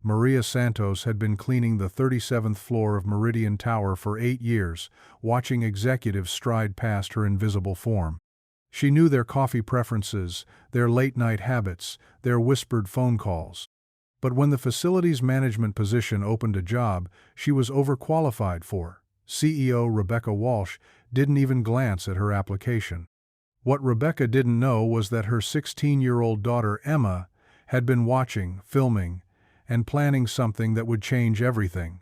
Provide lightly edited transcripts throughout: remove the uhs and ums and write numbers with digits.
Maria Santos had been cleaning the 37th floor of Meridian Tower for 8 years, watching executives stride past her invisible form. She knew their coffee preferences, their late-night habits, their whispered phone calls. But when the facilities management position opened a job she was overqualified for, CEO Rebecca Walsh didn't even glance at her application. What Rebecca didn't know was that her 16-year-old daughter Emma had been watching, filming, and planning something that would change everything.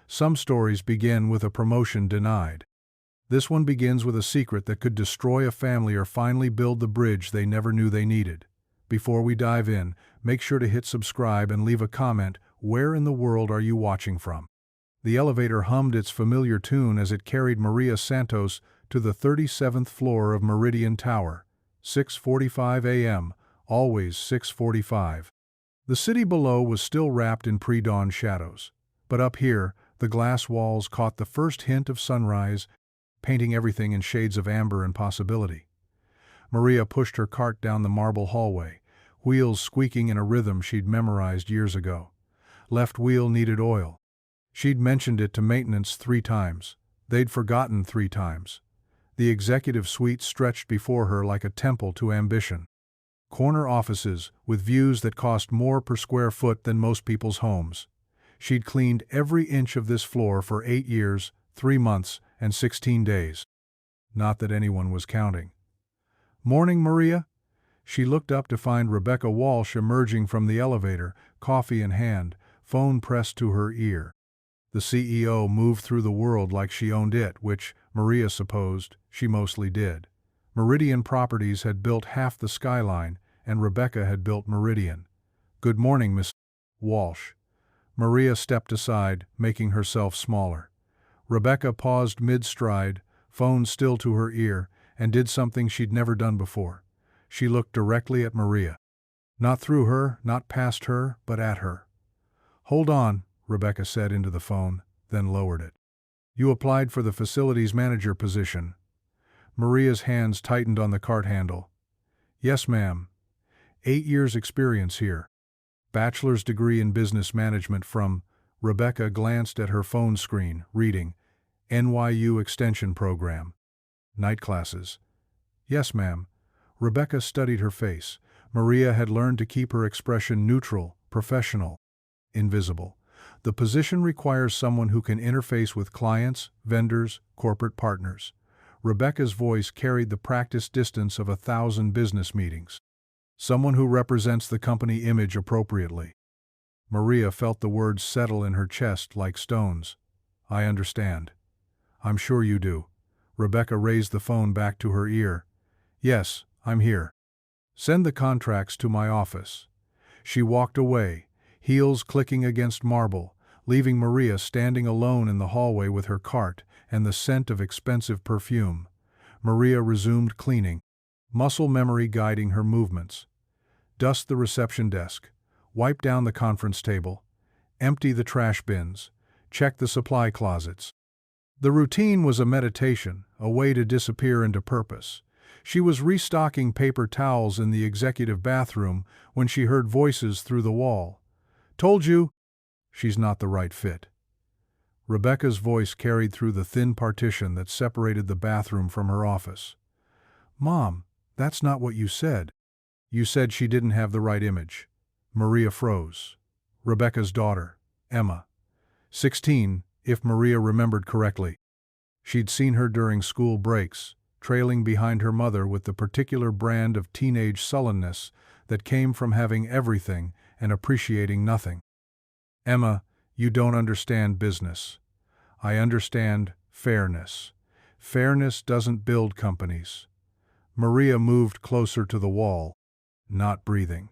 Some stories begin with a promotion denied. This one begins with a secret that could destroy a family or finally build the bridge they never knew they needed. Before we dive in, make sure to hit subscribe and leave a comment. Where in the world are you watching from? The elevator hummed its familiar tune as it carried Maria Santos to the 37th floor of Meridian Tower. 6:45 a.m., always 6:45. The city below was still wrapped in pre-dawn shadows. But up here, the glass walls caught the first hint of sunrise, painting everything in shades of amber and possibility. Maria pushed her cart down the marble hallway, wheels squeaking in a rhythm she'd memorized years ago. Left wheel needed oil. She'd mentioned it to maintenance 3 times. They'd forgotten 3 times. The executive suite stretched before her like a temple to ambition. Corner offices with views that cost more per square foot than most people's homes. She'd cleaned every inch of this floor for 8 years, 3 months, and 16 days. Not that anyone was counting. "Morning, Maria?" She looked up to find Rebecca Walsh emerging from the elevator, coffee in hand, phone pressed to her ear. The CEO moved through the world like she owned it, which, Maria supposed, she mostly did. Meridian Properties had built half the skyline, and Rebecca had built Meridian. "Good morning, Miss Walsh." Maria stepped aside, making herself smaller. Rebecca paused mid-stride, phone still to her ear, and did something she'd never done before. She looked directly at Maria. Not through her, not past her, but at her. "Hold on," Rebecca said into the phone, then lowered it. "You applied for the facilities manager position." Maria's hands tightened on the cart handle. "Yes, ma'am. 8 years experience here. Bachelor's degree in business management from..." Rebecca glanced at her phone screen, reading, "NYU Extension Program. Night classes." "Yes, ma'am." Rebecca studied her face. Maria had learned to keep her expression neutral, professional, invisible. The position requires someone who can interface with clients, vendors, corporate partners. Rebecca's voice carried the practiced distance of 1,000 business meetings. Someone who represents the company image appropriately. Maria felt the words settle in her chest like stones. "I understand." "I'm sure you do." Rebecca raised the phone back to her ear. "Yes, I'm here. Send the contracts to my office." She walked away, heels clicking against marble, leaving Maria standing alone in the hallway with her cart and the scent of expensive perfume. Maria resumed cleaning, muscle memory guiding her movements. Dust the reception desk, wipe down the conference table, empty the trash bins, check the supply closets. The routine was a meditation, a way to disappear into purpose. She was restocking paper towels in the executive bathroom when she heard voices through the wall. "Told you, she's not the right fit." Rebecca's voice carried through the thin partition that separated the bathroom from her office. "Mom, that's not what you said." "You said she didn't have the right image." Maria froze. Rebecca's daughter, Emma. 16, if Maria remembered correctly. She'd seen her during school breaks, trailing behind her mother with the particular brand of teenage sullenness that came from having everything and appreciating nothing. "Emma, you don't understand business. I understand fairness. Fairness doesn't build companies." Maria moved closer to the wall, not breathing.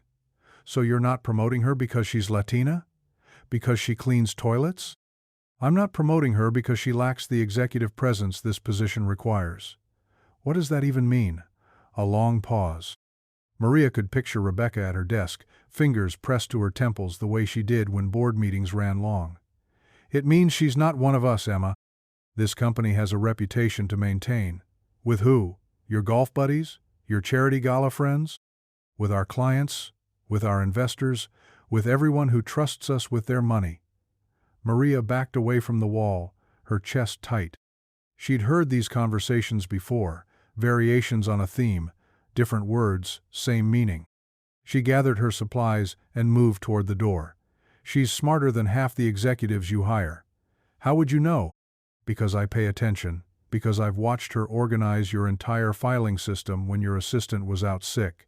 "So you're not promoting her because she's Latina? Because she cleans toilets?" "I'm not promoting her because she lacks the executive presence this position requires." "What does that even mean?" A long pause. Maria could picture Rebecca at her desk, fingers pressed to her temples the way she did when board meetings ran long. "It means she's not one of us, Emma. This company has a reputation to maintain." "With who? Your golf buddies? Your charity gala friends?" "With our clients, with our investors, with everyone who trusts us with their money." Maria backed away from the wall, her chest tight. She'd heard these conversations before, variations on a theme, different words, same meaning. She gathered her supplies and moved toward the door. "She's smarter than half the executives you hire." "How would you know?" "Because I pay attention. Because I've watched her organize your entire filing system when your assistant was out sick.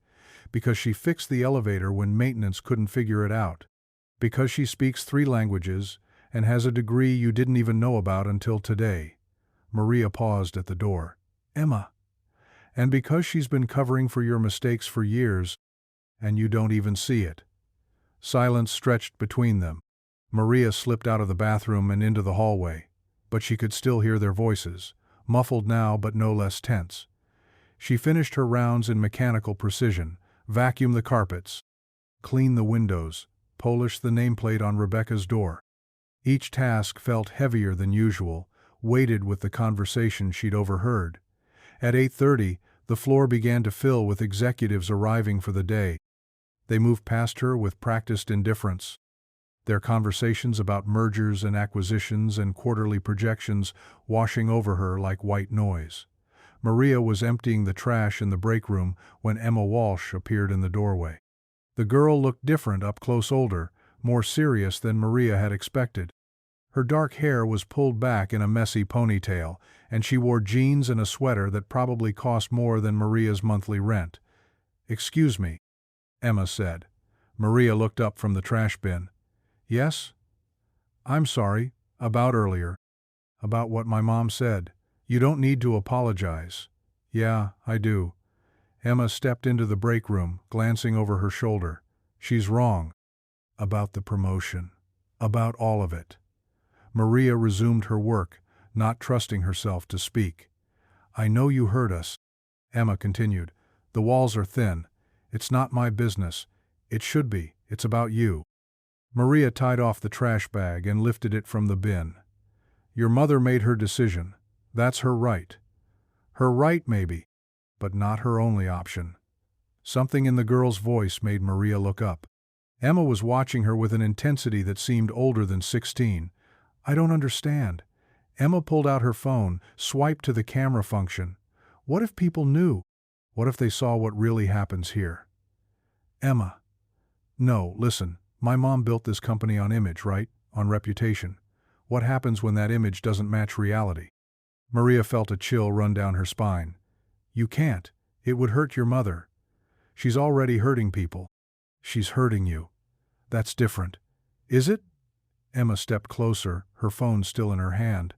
Because she fixed the elevator when maintenance couldn't figure it out. Because she speaks 3 languages and has a degree you didn't even know about until today." Maria paused at the door. "Emma." "And because she's been covering for your mistakes for years, and you don't even see it." Silence stretched between them. Maria slipped out of the bathroom and into the hallway, but she could still hear their voices, muffled now but no less tense. She finished her rounds in mechanical precision, vacuumed the carpets, cleaned the windows, polished the nameplate on Rebecca's door. Each task felt heavier than usual, weighted with the conversation she'd overheard. At 8:30, the floor began to fill with executives arriving for the day. They moved past her with practiced indifference, their conversations about mergers and acquisitions and quarterly projections washing over her like white noise. Maria was emptying the trash in the break room when Emma Walsh appeared in the doorway. The girl looked different up close, older, more serious than Maria had expected. Her dark hair was pulled back in a messy ponytail, and she wore jeans and a sweater that probably cost more than Maria's monthly rent. "Excuse me," Emma said. Maria looked up from the trash bin. "Yes? I'm sorry. About earlier. About what my mom said. You don't need to apologize." "Yeah, I do." Emma stepped into the break room, glancing over her shoulder. "She's wrong. About the promotion. About all of it." Maria resumed her work, not trusting herself to speak. "I know you heard us," Emma continued. "The walls are thin. It's not my business. It should be. It's about you." Maria tied off the trash bag and lifted it from the bin. "Your mother made her decision. That's her right. Her right, maybe, but not her only option." Something in the girl's voice made Maria look up. Emma was watching her with an intensity that seemed older than 16. "I don't understand." Emma pulled out her phone, swiped to the camera function. "What if people knew? What if they saw what really happens here?" "Emma." "No, listen. My mom built this company on image, right? On reputation. What happens when that image doesn't match reality?" Maria felt a chill run down her spine. "You can't. It would hurt your mother. She's already hurting people." "She's hurting you. That's different." "Is it?" Emma stepped closer, her phone still in her hand.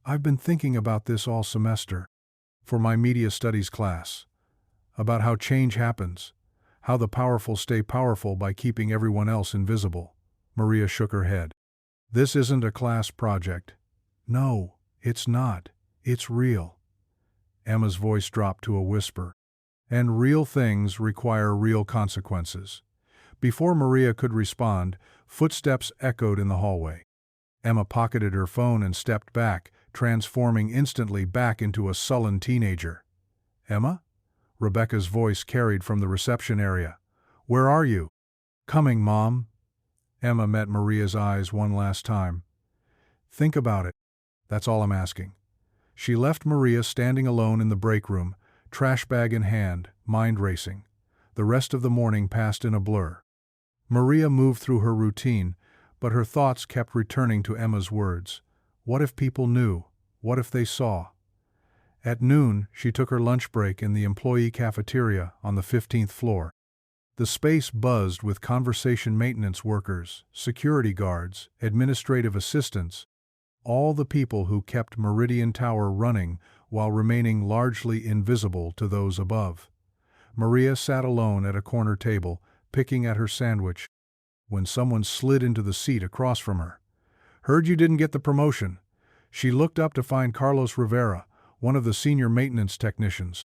"I've been thinking about this all semester. For my media studies class. About how change happens. How the powerful stay powerful by keeping everyone else invisible." Maria shook her head. "This isn't a class project." "No, it's not. It's real." Emma's voice dropped to a whisper. "And real things require real consequences." Before Maria could respond, footsteps echoed in the hallway. Emma pocketed her phone and stepped back, transforming instantly back into a sullen teenager. "Emma?" Rebecca's voice carried from the reception area. "Where are you?" "Coming, Mom." Emma met Maria's eyes one last time. "Think about it. That's all I'm asking." She left Maria standing alone in the break room, trash bag in hand, mind racing. The rest of the morning passed in a blur. Maria moved through her routine, but her thoughts kept returning to Emma's words. What if people knew? What if they saw? At noon, she took her lunch break in the employee cafeteria on the 15th floor. The space buzzed with conversation maintenance workers, security guards, administrative assistants, all the people who kept Meridian Tower running while remaining largely invisible to those above. Maria sat alone at a corner table, picking at her sandwich, when someone slid into the seat across from her. "Heard you didn't get the promotion." She looked up to find Carlos Rivera, one of the senior maintenance technicians.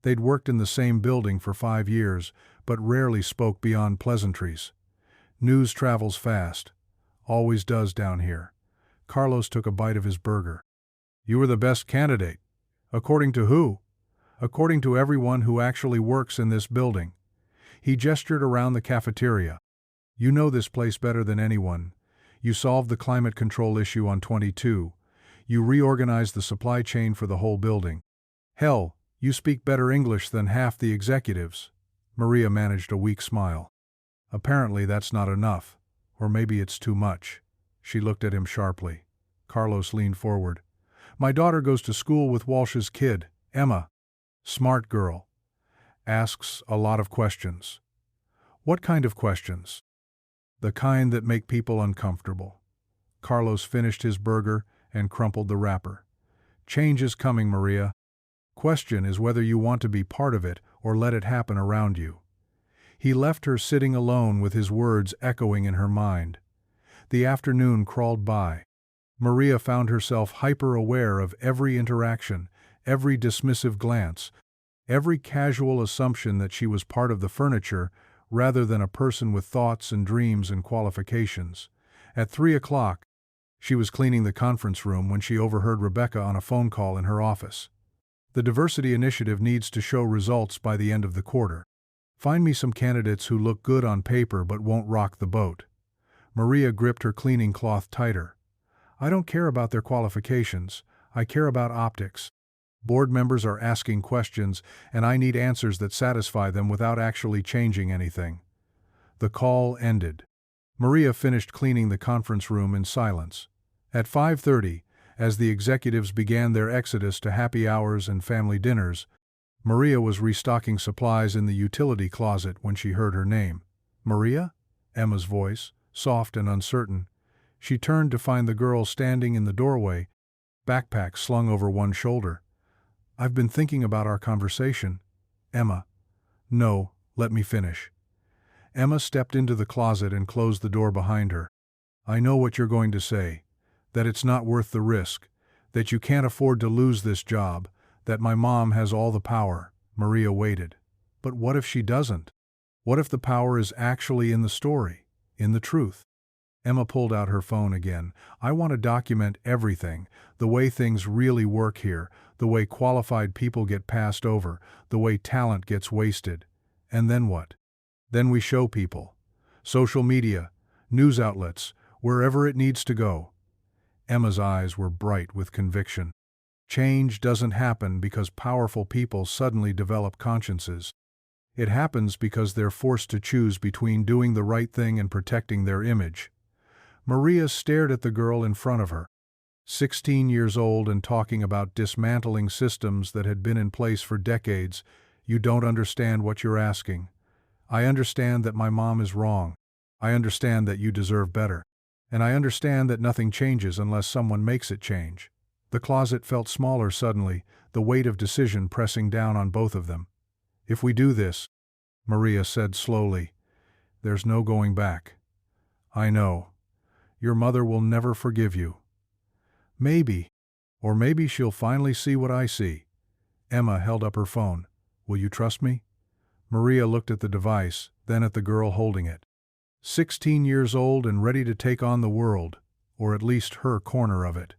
They'd worked in the same building for 5 years, but rarely spoke beyond pleasantries. News travels fast. Always does down here. Carlos took a bite of his burger. "You were the best candidate." "According to who?" "According to everyone who actually works in this building." He gestured around the cafeteria. You know this place better than anyone. You solved the climate control issue on 22. You reorganized the supply chain for the whole building. Hell, you speak better English than half the executives." Maria managed a weak smile. "Apparently that's not enough. Or maybe it's too much." She looked at him sharply. Carlos leaned forward. "My daughter goes to school with Walsh's kid, Emma. Smart girl. Asks a lot of questions." "What kind of questions?" "The kind that make people uncomfortable." Carlos finished his burger and crumpled the wrapper. "Change is coming, Maria. Question is whether you want to be part of it or let it happen around you." He left her sitting alone with his words echoing in her mind. The afternoon crawled by. Maria found herself hyper-aware of every interaction, every dismissive glance, every casual assumption that she was part of the furniture rather than a person with thoughts and dreams and qualifications. At 3 o'clock, she was cleaning the conference room when she overheard Rebecca on a phone call in her office. "The diversity initiative needs to show results by the end of the quarter. Find me some candidates who look good on paper but won't rock the boat." Maria gripped her cleaning cloth tighter. "I don't care about their qualifications. I care about optics. Board members are asking questions, and I need answers that satisfy them without actually changing anything." The call ended. Maria finished cleaning the conference room in silence. At 5:30, as the executives began their exodus to happy hours and family dinners, Maria was restocking supplies in the utility closet when she heard her name. "Maria?" Emma's voice, soft and uncertain. She turned to find the girl standing in the doorway, backpack slung over one shoulder. "I've been thinking about our conversation." "Emma." "No, let me finish." Emma stepped into the closet and closed the door behind her. "I know what you're going to say. That it's not worth the risk. That you can't afford to lose this job. That my mom has all the power." Maria waited. But what if she doesn't? What if the power is actually in the story, in the truth? Emma pulled out her phone again. "I want to document everything, the way things really work here, the way qualified people get passed over, the way talent gets wasted." "And then what?" "Then we show people. Social media, news outlets, wherever it needs to go." Emma's eyes were bright with conviction. Change doesn't happen because powerful people suddenly develop consciences. It happens because they're forced to choose between doing the right thing and protecting their image. Maria stared at the girl in front of her. 16 years old and talking about dismantling systems that had been in place for decades. "You don't understand what you're asking. I understand that my mom is wrong. I understand that you deserve better. And I understand that nothing changes unless someone makes it change." The closet felt smaller suddenly, the weight of decision pressing down on both of them. "If we do this," Maria said slowly, "there's no going back. I know. Your mother will never forgive you." "Maybe. Or maybe she'll finally see what I see." Emma held up her phone. "Will you trust me?" Maria looked at the device, then at the girl holding it. 16 years old and ready to take on the world, or at least her corner of it.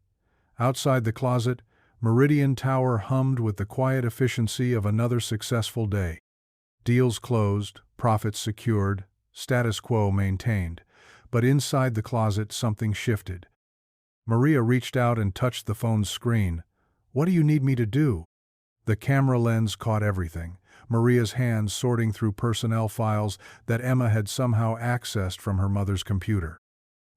Outside the closet, Meridian Tower hummed with the quiet efficiency of another successful day. Deals closed, profits secured, status quo maintained. But inside the closet something shifted. Maria reached out and touched the phone's screen. "What do you need me to do?" The camera lens caught everything. Maria's hands sorting through personnel files that Emma had somehow accessed from her mother's computer.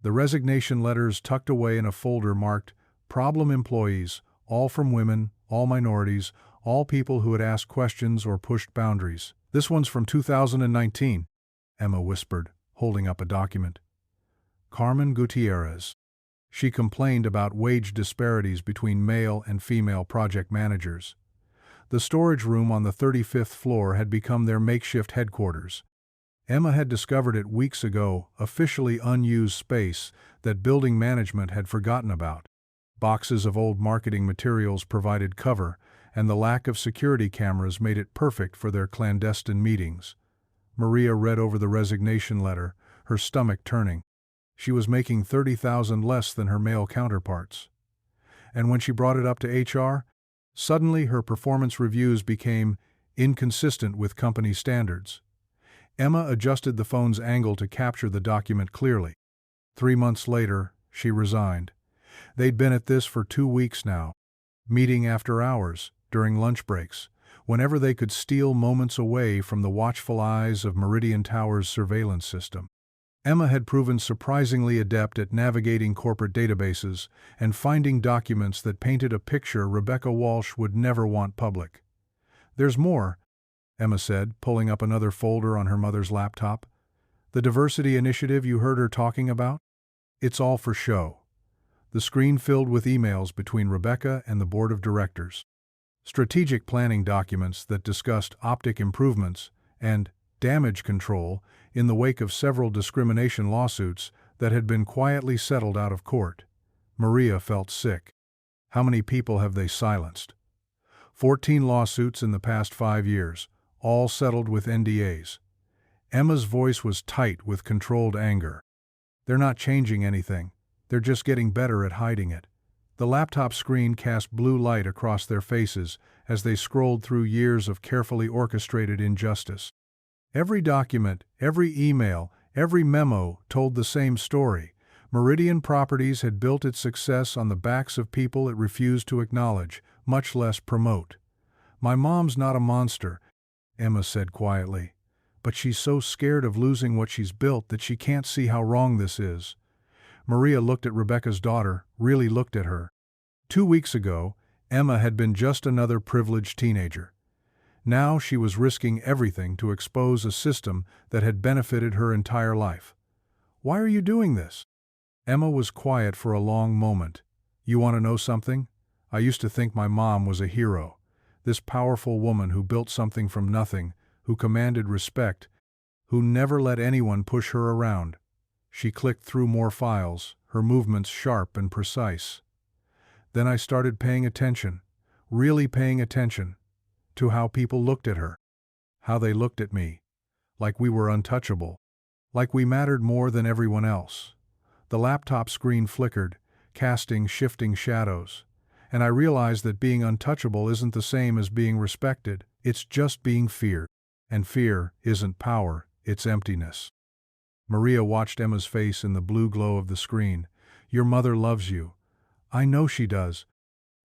The resignation letters tucked away in a folder marked "Problem Employees," all from women, all minorities, all people who had asked questions or pushed boundaries. "This one's from 2019, Emma whispered, holding up a document. "Carmen Gutierrez." She complained about wage disparities between male and female project managers. The storage room on the 35th floor had become their makeshift headquarters. Emma had discovered it weeks ago, officially unused space that building management had forgotten about. Boxes of old marketing materials provided cover, and the lack of security cameras made it perfect for their clandestine meetings. Maria read over the resignation letter, her stomach turning. She was making $30,000 less than her male counterparts. And when she brought it up to HR, suddenly her performance reviews became inconsistent with company standards. Emma adjusted the phone's angle to capture the document clearly. 3 months later, she resigned. They'd been at this for 2 weeks now, meeting after hours, during lunch breaks, whenever they could steal moments away from the watchful eyes of Meridian Tower's surveillance system. Emma had proven surprisingly adept at navigating corporate databases and finding documents that painted a picture Rebecca Walsh would never want public. "There's more," Emma said, pulling up another folder on her mother's laptop. "The diversity initiative you heard her talking about? It's all for show." The screen filled with emails between Rebecca and the board of directors. Strategic planning documents that discussed optic improvements and damage control in the wake of several discrimination lawsuits that had been quietly settled out of court. Maria felt sick. How many people have they silenced? 14 lawsuits in the past 5 years, all settled with NDAs. Emma's voice was tight with controlled anger. "They're not changing anything. They're just getting better at hiding it." The laptop screen cast blue light across their faces as they scrolled through years of carefully orchestrated injustice. Every document, every email, every memo told the same story. Meridian Properties had built its success on the backs of people it refused to acknowledge, much less promote. "My mom's not a monster," Emma said quietly, "but she's so scared of losing what she's built that she can't see how wrong this is." Maria looked at Rebecca's daughter, really looked at her. 2 weeks ago, Emma had been just another privileged teenager. Now she was risking everything to expose a system that had benefited her entire life. "Why are you doing this?" Emma was quiet for a long moment. "You want to know something? I used to think my mom was a hero. This powerful woman who built something from nothing, who commanded respect, who never let anyone push her around." She clicked through more files, her movements sharp and precise. "Then I started paying attention, really paying attention, to how people looked at her. How they looked at me. Like we were untouchable. Like we mattered more than everyone else." The laptop screen flickered, casting shifting shadows. "And I realized that being untouchable isn't the same as being respected. It's just being feared. And fear isn't power, it's emptiness." Maria watched Emma's face in the blue glow of the screen. "Your mother loves you. I know she does.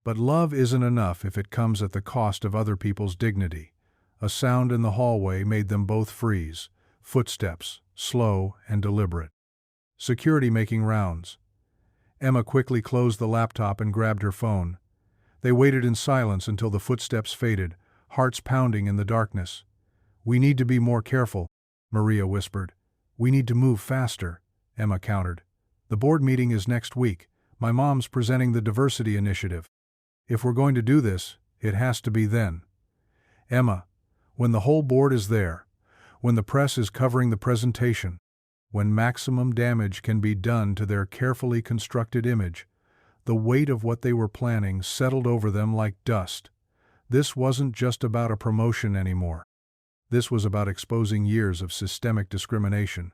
But love isn't enough if it comes at the cost of other people's dignity." A sound in the hallway made them both freeze. Footsteps, slow and deliberate. Security making rounds. Emma quickly closed the laptop and grabbed her phone. They waited in silence until the footsteps faded, hearts pounding in the darkness. "We need to be more careful," Maria whispered. "We need to move faster," Emma countered. "The board meeting is next week. My mom's presenting the diversity initiative. If we're going to do this, it has to be then." "Emma, when the whole board is there, when the press is covering the presentation, when maximum damage can be done to their carefully constructed image," the weight of what they were planning settled over them like dust. This wasn't just about a promotion anymore. This was about exposing years of systemic discrimination.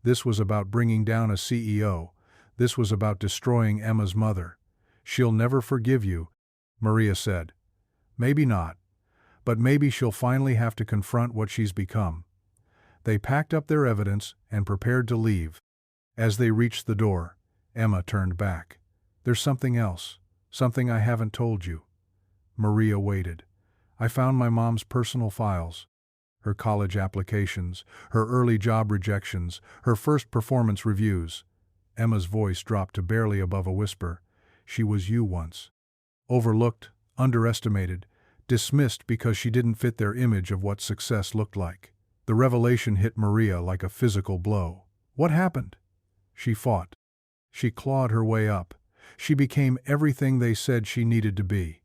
This was about bringing down a CEO. This was about destroying Emma's mother. "She'll never forgive you," Maria said. "Maybe not. But maybe she'll finally have to confront what she's become." They packed up their evidence and prepared to leave. As they reached the door, Emma turned back. "There's something else. Something I haven't told you." Maria waited. "I found my mom's personal files. Her college applications, her early job rejections, her first performance reviews." Emma's voice dropped to barely above a whisper. "She was you once. Overlooked, underestimated, dismissed because she didn't fit their image of what success looked like." The revelation hit Maria like a physical blow. "What happened?" She fought. She clawed her way up. She became everything they said she needed to be.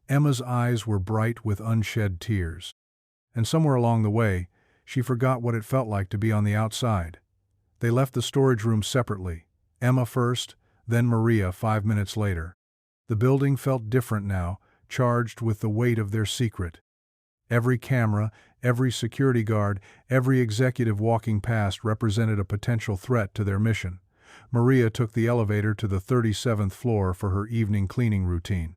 Emma's eyes were bright with unshed tears. And somewhere along the way, she forgot what it felt like to be on the outside. They left the storage room separately. Emma first, then Maria 5 minutes later. The building felt different now, charged with the weight of their secret. Every camera, every security guard, every executive walking past represented a potential threat to their mission. Maria took the elevator to the 37th floor for her evening cleaning routine.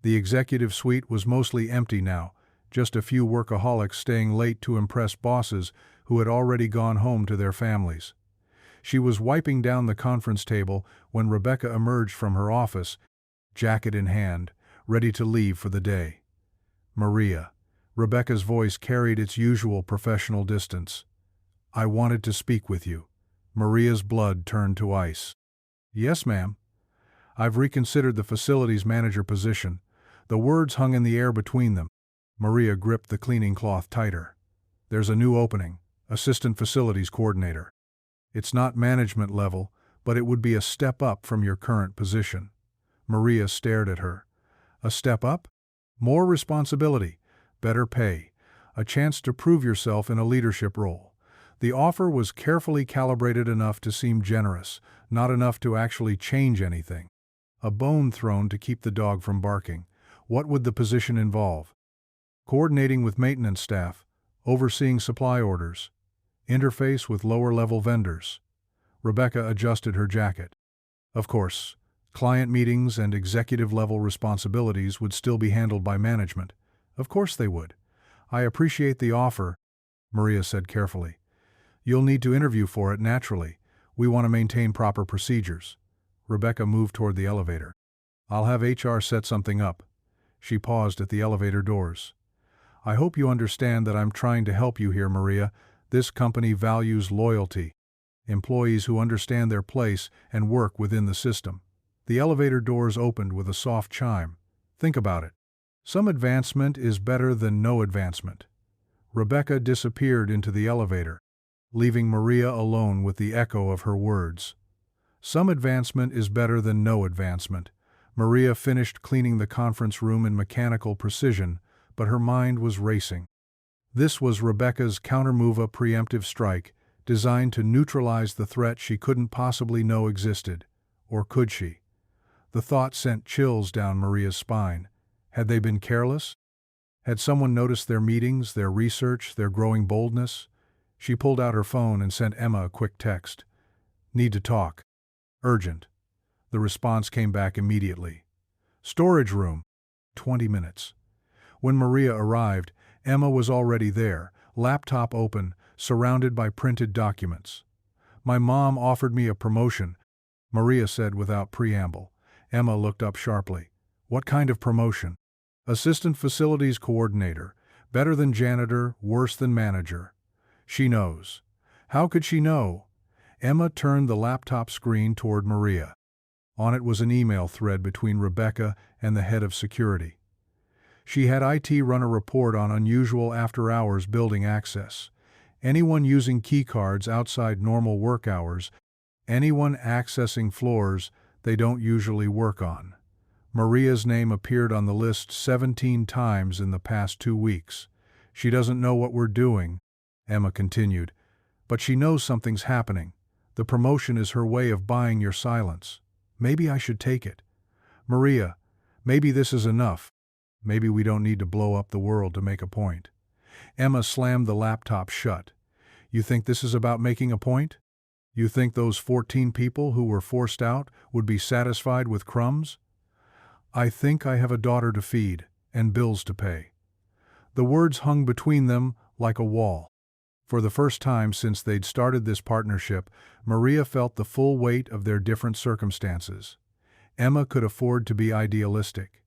The executive suite was mostly empty now, just a few workaholics staying late to impress bosses who had already gone home to their families. She was wiping down the conference table when Rebecca emerged from her office, jacket in hand, ready to leave for the day. "Maria." Rebecca's voice carried its usual professional distance. "I wanted to speak with you." Maria's blood turned to ice. "Yes, ma'am." "I've reconsidered the facilities manager position." The words hung in the air between them. Maria gripped the cleaning cloth tighter. "There's a new opening, assistant facilities coordinator. It's not management level, but it would be a step up from your current position." Maria stared at her. "A step up? More responsibility, better pay, a chance to prove yourself in a leadership role." The offer was carefully calibrated enough to seem generous, not enough to actually change anything. A bone thrown to keep the dog from barking. What would the position involve? Coordinating with maintenance staff, overseeing supply orders, interface with lower-level vendors. Rebecca adjusted her jacket. Of course, client meetings and executive-level responsibilities would still be handled by management. Of course they would. "I appreciate the offer," Maria said carefully. "You'll need to interview for it naturally. We want to maintain proper procedures." Rebecca moved toward the elevator. "I'll have HR set something up." She paused at the elevator doors. "I hope you understand that I'm trying to help you here, Maria. This company values loyalty. Employees who understand their place and work within the system." The elevator doors opened with a soft chime. "Think about it. Some advancement is better than no advancement." Rebecca disappeared into the elevator, leaving Maria alone with the echo of her words. Some advancement is better than no advancement. Maria finished cleaning the conference room in mechanical precision, but her mind was racing. This was Rebecca's counter-move, a preemptive strike, designed to neutralize the threat she couldn't possibly know existed. Or could she? The thought sent chills down Maria's spine. Had they been careless? Had someone noticed their meetings, their research, their growing boldness? She pulled out her phone and sent Emma a quick text. "Need to talk. Urgent." The response came back immediately. "Storage room. 20 minutes." When Maria arrived, Emma was already there, laptop open, surrounded by printed documents. "My mom offered me a promotion," Maria said without preamble. Emma looked up sharply. "What kind of promotion?" "Assistant facilities coordinator. Better than janitor, worse than manager." "She knows." "How could she know?" Emma turned the laptop screen toward Maria. On it was an email thread between Rebecca and the head of security. She had IT run a report on unusual after-hours building access. Anyone using keycards outside normal work hours, anyone accessing floors they don't usually work on. Maria's name appeared on the list 17 times in the past 2 weeks. "She doesn't know what we're doing," Emma continued, "but she knows something's happening. The promotion is her way of buying your silence. Maybe I should take it. Maria, maybe this is enough. Maybe we don't need to blow up the world to make a point." Emma slammed the laptop shut. "You think this is about making a point? You think those 14 people who were forced out would be satisfied with crumbs?" "I think I have a daughter to feed and bills to pay." The words hung between them like a wall. For the first time since they'd started this partnership, Maria felt the full weight of their different circumstances. Emma could afford to be idealistic.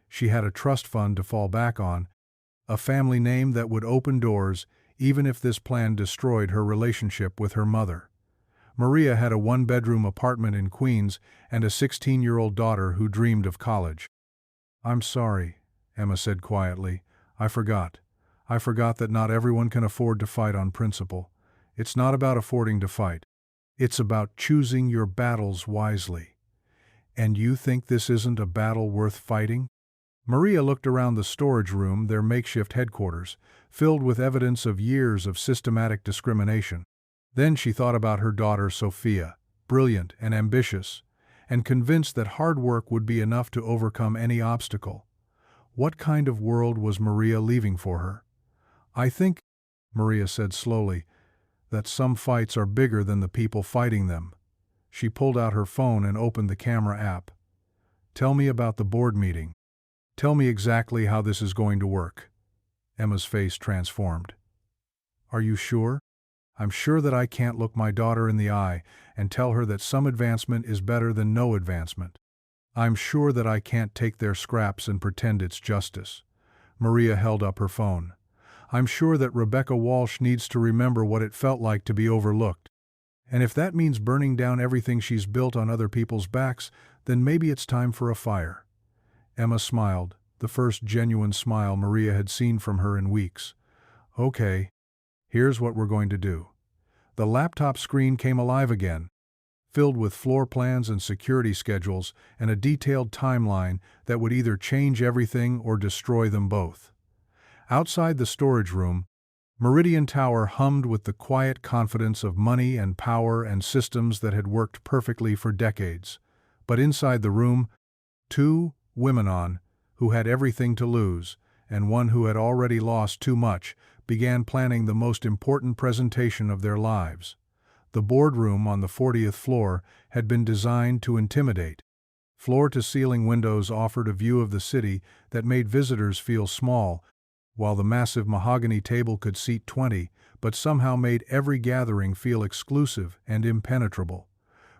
She had a trust fund to fall back on, a family name that would open doors even if this plan destroyed her relationship with her mother. Maria had a 1-bedroom apartment in Queens and a 16-year-old daughter who dreamed of college. "I'm sorry," Emma said quietly. I forgot that not everyone can afford to fight on principle. It's not about affording to fight. It's about choosing your battles wisely." "And you think this isn't a battle worth fighting?" Maria looked around the storage room, their makeshift headquarters, filled with evidence of years of systematic discrimination. Then she thought about her daughter Sophia, brilliant and ambitious, and convinced that hard work would be enough to overcome any obstacle. What kind of world was Maria leaving for her? "I think," Maria said slowly, "that some fights are bigger than the people fighting them." She pulled out her phone and opened the camera app. "Tell me about the board meeting. Tell me exactly how this is going to work." Emma's face transformed. "Are you sure?" I'm sure that I can't look my daughter in the eye and tell her that some advancement is better than no advancement. I'm sure that I can't take their scraps and pretend it's justice. Maria held up her phone. I'm sure that Rebecca Walsh needs to remember what it felt like to be overlooked. And if that means burning down everything she's built on other people's backs, then maybe it's time for a fire. Emma smiled, the first genuine smile Maria had seen from her in weeks. Okay, here's what we're going to do. The laptop screen came alive again, filled with floor plans and security schedules and a detailed timeline that would either change everything or destroy them both. Outside the storage room, Meridian Tower hummed with the quiet confidence of money and power and systems that had worked perfectly for decades. But inside the room, two women who had everything to lose, and one who had already lost too much, began planning the most important presentation of their lives. The boardroom on the 40th floor had been designed to intimidate. Floor-to-ceiling windows offered a view of the city that made visitors feel small, while the massive mahogany table could seat 20, but somehow made every gathering feel exclusive and impenetrable.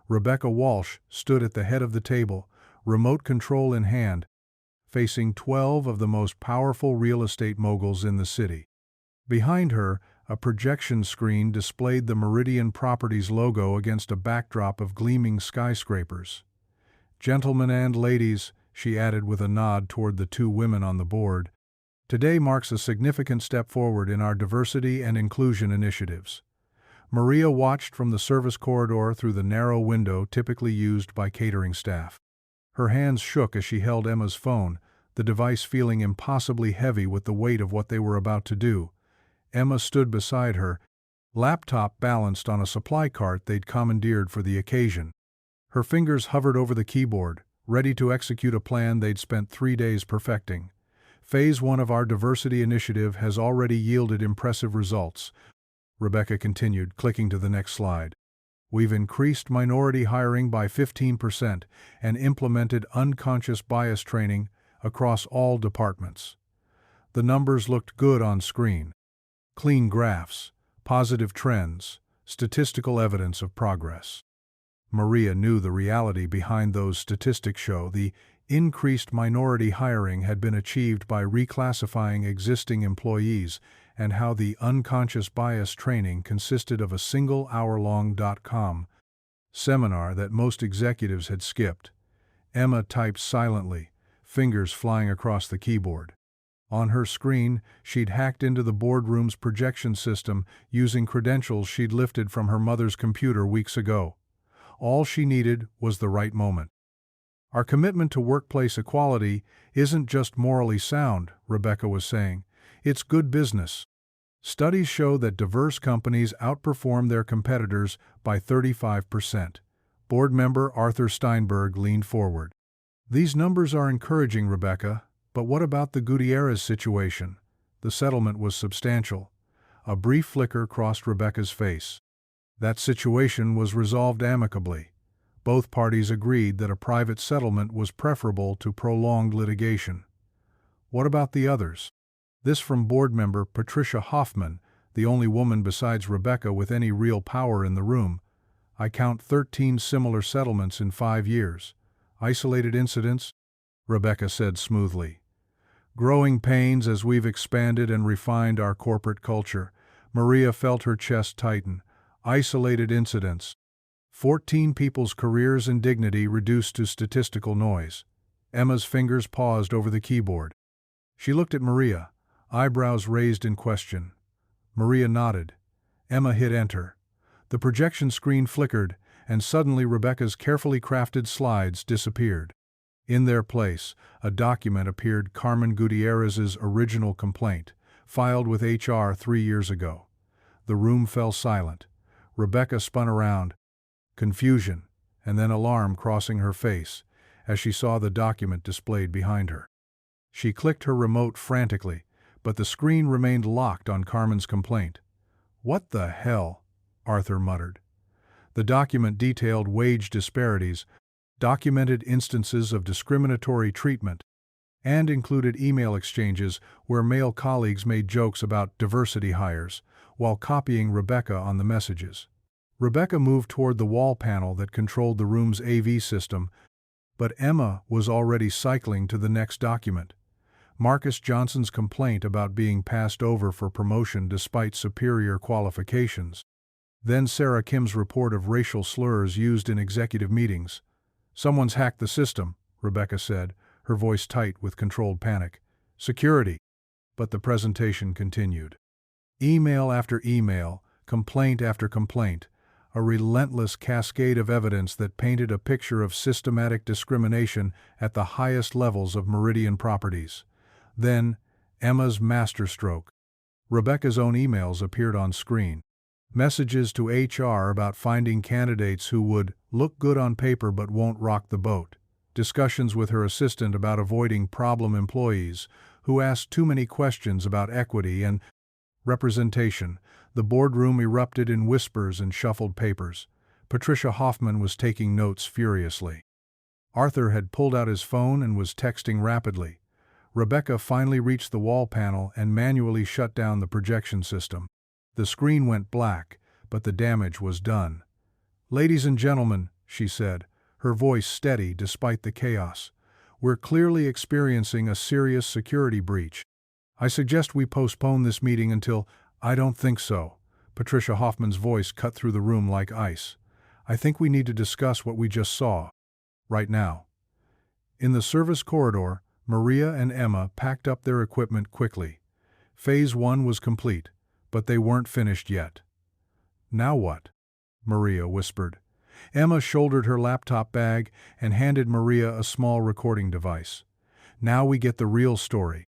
Rebecca Walsh stood at the head of the table, remote control in hand, facing 12 of the most powerful real estate moguls in the city. Behind her, a projection screen displayed the Meridian Properties logo against a backdrop of gleaming skyscrapers. Gentlemen and ladies, she added with a nod toward the two women on the board, today marks a significant step forward in our diversity and inclusion initiatives. Maria watched from the service corridor through the narrow window typically used by catering staff. Her hands shook as she held Emma's phone, the device feeling impossibly heavy with the weight of what they were about to do. Emma stood beside her, laptop balanced on a supply cart they'd commandeered for the occasion. Her fingers hovered over the keyboard, ready to execute a plan they'd spent 3 days perfecting. Phase 1 of our diversity initiative has already yielded impressive results, Rebecca continued, clicking to the next slide. We've increased minority hiring by 15% and implemented unconscious bias training across all departments. The numbers looked good on screen. Clean graphs, positive trends, statistical evidence of progress. Maria knew the reality behind those statistics show the increased minority hiring had been achieved by reclassifying existing employees and how the unconscious bias training consisted of a single hour-long .com seminar that most executives had skipped. Emma typed silently, fingers flying across the keyboard. On her screen, she'd hacked into the boardroom's projection system using credentials she'd lifted from her mother's computer weeks ago. All she needed was the right moment. Our commitment to workplace equality isn't just morally sound, Rebecca was saying. It's good business. Studies show that diverse companies outperform their competitors by 35%. Board member Arthur Steinberg leaned forward. These numbers are encouraging, Rebecca, but what about the Gutierrez situation? The settlement was substantial. A brief flicker crossed Rebecca's face. That situation was resolved amicably. Both parties agreed that a private settlement was preferable to prolonged litigation. What about the others? This from board member Patricia Hoffman, the only woman besides Rebecca with any real power in the room. I count 13 similar settlements in 5 years. Isolated incidents? Rebecca said smoothly. Growing pains as we've expanded and refined our corporate culture. Maria felt her chest tighten. Isolated incidents. 14 people's careers and dignity reduced to statistical noise. Emma's fingers paused over the keyboard. She looked at Maria, eyebrows raised in question. Maria nodded. Emma hit enter. The projection screen flickered, and suddenly Rebecca's carefully crafted slides disappeared. In their place, a document appeared, Carmen Gutierrez's original complaint, filed with HR 3 years ago. The room fell silent. Rebecca spun around, confusion, and then alarm crossing her face as she saw the document displayed behind her. She clicked her remote frantically, but the screen remained locked on Carmen's complaint. What the hell? Arthur muttered. The document detailed wage disparities, documented instances of discriminatory treatment, and included email exchanges where male colleagues made jokes about diversity hires, while copying Rebecca on the messages. Rebecca moved toward the wall panel that controlled the room's AV system, but Emma was already cycling to the next document. Marcus Johnson's complaint about being passed over for promotion despite superior qualifications. Then Sarah Kim's report of racial slurs used in executive meetings. "Someone's hacked the system," Rebecca said, her voice tight with controlled panic. "Security." But the presentation continued. Email after email, complaint after complaint, a relentless cascade of evidence that painted a picture of systematic discrimination at the highest levels of Meridian Properties. Then, Emma's masterstroke. Rebecca's own emails appeared on screen. Messages to HR about finding candidates who would look good on paper but won't rock the boat. Discussions with her assistant about avoiding problem employees who asked too many questions about equity and representation. The boardroom erupted in whispers and shuffled papers. Patricia Hoffman was taking notes furiously. Arthur had pulled out his phone and was texting rapidly. Rebecca finally reached the wall panel and manually shut down the projection system. The screen went black, but the damage was done. "Ladies and gentlemen," she said, her voice steady despite the chaos, "we're clearly experiencing a serious security breach. I suggest we postpone this meeting until—" "I don't think so." Patricia Hoffman's voice cut through the room like ice. "I think we need to discuss what we just saw. Right now." In the service corridor, Maria and Emma packed up their equipment quickly. Phase 1 was complete, but they weren't finished yet. "Now what?" Maria whispered. Emma shouldered her laptop bag and handed Maria a small recording device. "Now we get the real story."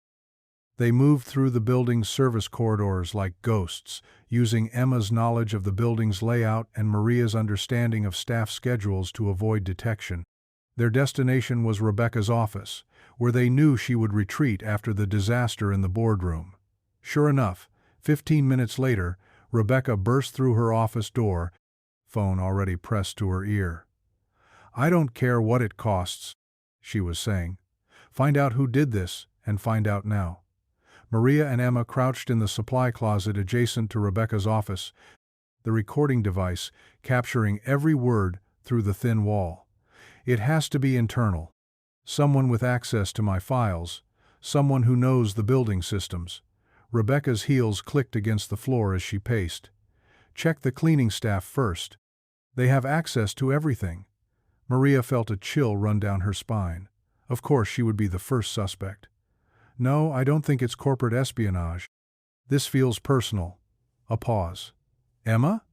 They moved through the building's service corridors like ghosts, using Emma's knowledge of the building's layout and Maria's understanding of staff schedules to avoid detection. Their destination was Rebecca's office, where they knew she would retreat after the disaster in the boardroom. Sure enough, 15 minutes later, Rebecca burst through her office door, phone already pressed to her ear. "I don't care what it costs," she was saying. "Find out who did this, and find out now." Maria and Emma crouched in the supply closet adjacent to Rebecca's office, the recording device capturing every word through the thin wall. "It has to be internal. Someone with access to my files, someone who knows the building systems." Rebecca's heels clicked against the floor as she paced. "Check the cleaning staff first. They have access to everything." Maria felt a chill run down her spine. Of course she would be the first suspect. "No, I don't think it's corporate espionage. This feels personal." A pause. "Emma?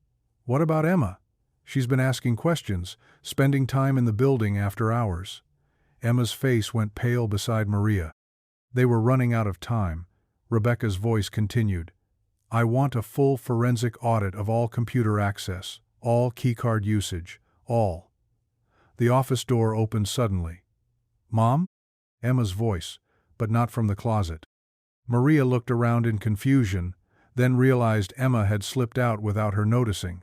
What about Emma? She's been asking questions, spending time in the building after hours." Emma's face went pale beside Maria. They were running out of time. Rebecca's voice continued. "I want a full forensic audit of all computer access, all keycard usage, all." The office door opened suddenly. "Mom?" Emma's voice, but not from the closet. Maria looked around in confusion, then realized Emma had slipped out without her noticing.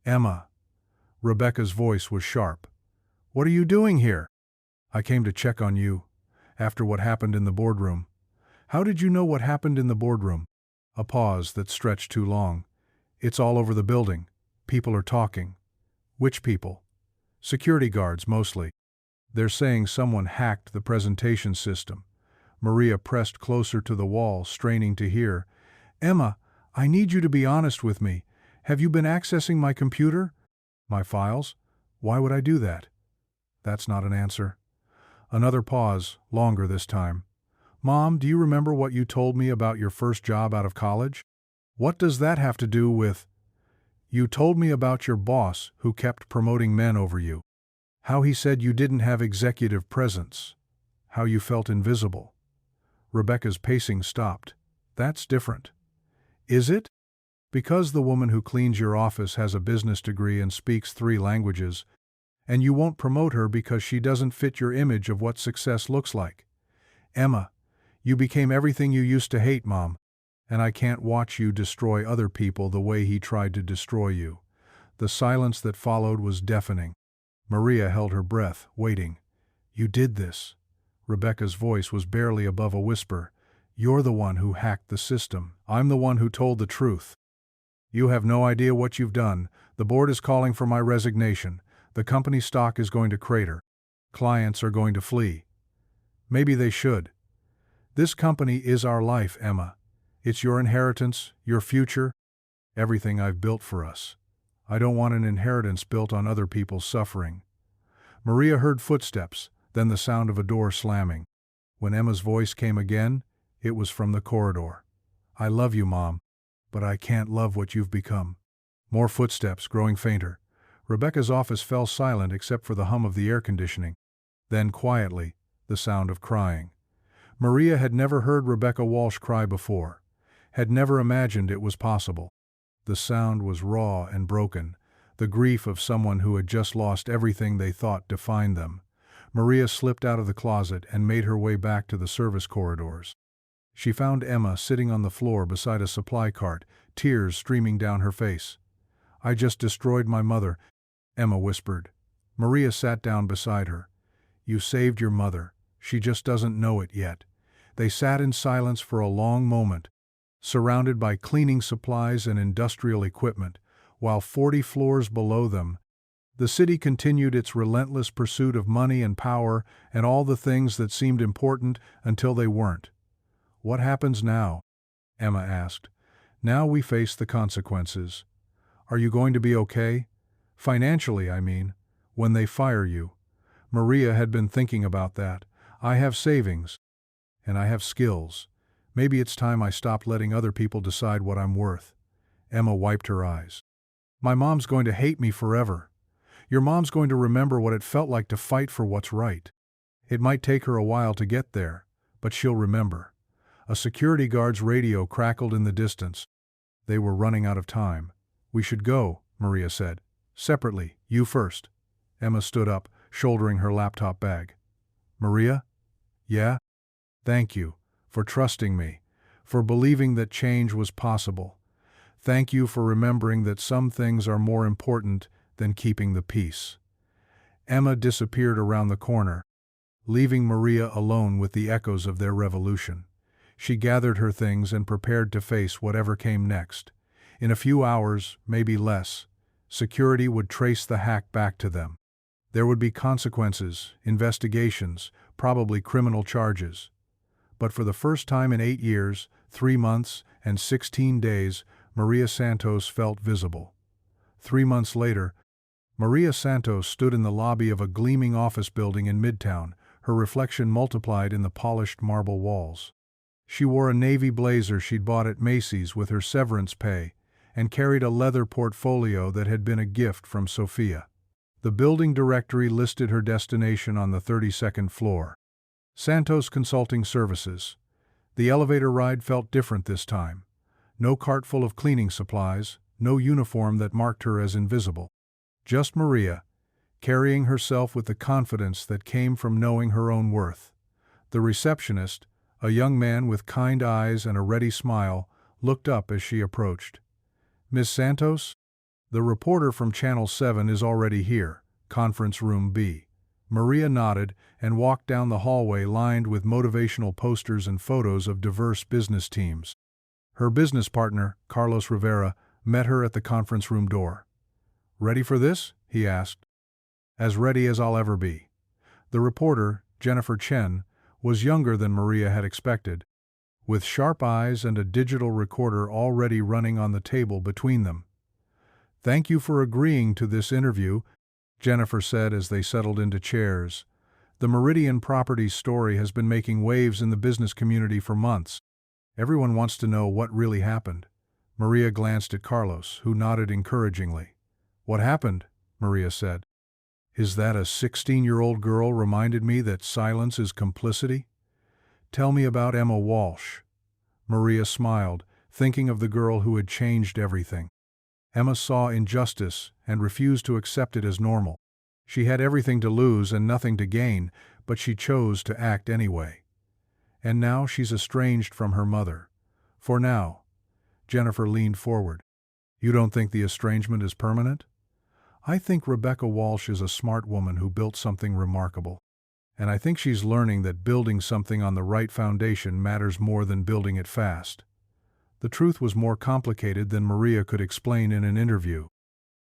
"Emma." Rebecca's voice was sharp. "What are you doing here?" "I came to check on you, after what happened in the boardroom." "How did you know what happened in the boardroom?" A pause that stretched too long. "It's all over the building. People are talking." "Which people?" "Security guards, mostly. They're saying someone hacked the presentation system." Maria pressed closer to the wall, straining to hear. "Emma, I need you to be honest with me. Have you been accessing my computer?" "My files? Why would I do that?" That's not an answer. Another pause, longer this time. "Mom, do you remember what you told me about your first job out of college?" "What does that have to do with—" "You told me about your boss who kept promoting men over you. How he said you didn't have executive presence. How you felt invisible." Rebecca's pacing stopped. "That's different." "Is it?" "Because the woman who cleans your office has a business degree and speaks 3 languages, and you won't promote her because she doesn't fit your image of what success looks like." "Emma, you became everything you used to hate, Mom, and I can't watch you destroy other people the way he tried to destroy you." The silence that followed was deafening. Maria held her breath, waiting. "You did this." Rebecca's voice was barely above a whisper. "You're the one who hacked the system. I'm the one who told the truth." You have no idea what you've done. The board is calling for my resignation. The company's stock is going to crater. Clients are going to flee. Maybe they should. This company is our life, Emma. It's your inheritance, your future, everything I've built for us. I don't want an inheritance built on other people's suffering. Maria heard footsteps, then the sound of a door slamming. When Emma's voice came again, it was from the corridor. I love you, Mom, but I can't love what you've become. More footsteps, growing fainter. Rebecca's office fell silent except for the hum of the air conditioning. Then, quietly, the sound of crying. Maria had never heard Rebecca Walsh cry before, had never imagined it was possible. The sound was raw and broken, the grief of someone who had just lost everything they thought defined them. Maria slipped out of the closet and made her way back to the service corridors. She found Emma sitting on the floor beside a supply cart, tears streaming down her face. I just destroyed my mother, Emma whispered. Maria sat down beside her. You saved your mother. She just doesn't know it yet. They sat in silence for a long moment, surrounded by cleaning supplies and industrial equipment, while 40 floors below them, the city continued its relentless pursuit of money and power and all the things that seemed important until they weren't. What happens now? Emma asked. Now we face the consequences. Are you going to be okay? Financially, I mean, when they fire you. Maria had been thinking about that. I have savings. And I have skills. Maybe it's time I stopped letting other people decide what I'm worth. Emma wiped her eyes. My mom's going to hate me forever. Your mom's going to remember what it felt like to fight for what's right. It might take her a while to get there, but she'll remember. A security guard's radio crackled in the distance. They were running out of time. We should go, Maria said. Separately, you first. Emma stood up, shouldering her laptop bag. Maria? Yeah? Thank you, for trusting me, for believing that change was possible. Thank you for remembering that some things are more important than keeping the peace. Emma disappeared around the corner, leaving Maria alone with the echoes of their revolution. She gathered her things and prepared to face whatever came next. In a few hours, maybe less, security would trace the hack back to them. There would be consequences, investigations, probably criminal charges. But for the first time in 8 years, 3 months, and 16 days, Maria Santos felt visible. 3 months later, Maria Santos stood in the lobby of a gleaming office building in Midtown, her reflection multiplied in the polished marble walls. She wore a navy blazer she'd bought at Macy's with her severance pay, and carried a leather portfolio that had been a gift from Sophia. The building directory listed her destination on the 32nd floor. Santos Consulting Services. The elevator ride felt different this time. No cart full of cleaning supplies, no uniform that marked her as invisible. Just Maria, carrying herself with the confidence that came from knowing her own worth. The receptionist, a young man with kind eyes and a ready smile, looked up as she approached. Miss Santos? The reporter from Channel 7 is already here, Conference Room B. Maria nodded and walked down the hallway lined with motivational posters and photos of diverse business teams. Her business partner, Carlos Rivera, met her at the conference room door. Ready for this? He asked. As ready as I'll ever be. The reporter, Jennifer Chen, was younger than Maria had expected, with sharp eyes and a digital recorder already running on the table between them. Thank you for agreeing to this interview, Jennifer said as they settled into chairs. The Meridian Properties story has been making waves in the business community for months. Everyone wants to know what really happened. Maria glanced at Carlos, who nodded encouragingly. What happened? Maria said. Is that a 16-year-old girl reminded me that silence is complicity? Tell me about Emma Walsh. Maria smiled, thinking of the girl who had changed everything. Emma saw injustice and refused to accept it as normal. She had everything to lose and nothing to gain, but she chose to act anyway. And now she's estranged from her mother. For now. Jennifer leaned forward. You don't think the estrangement is permanent? I think Rebecca Walsh is a smart woman who built something remarkable. And I think she's learning that building something on the right foundation matters more than building it fast. The truth was more complicated than Maria could explain in an interview.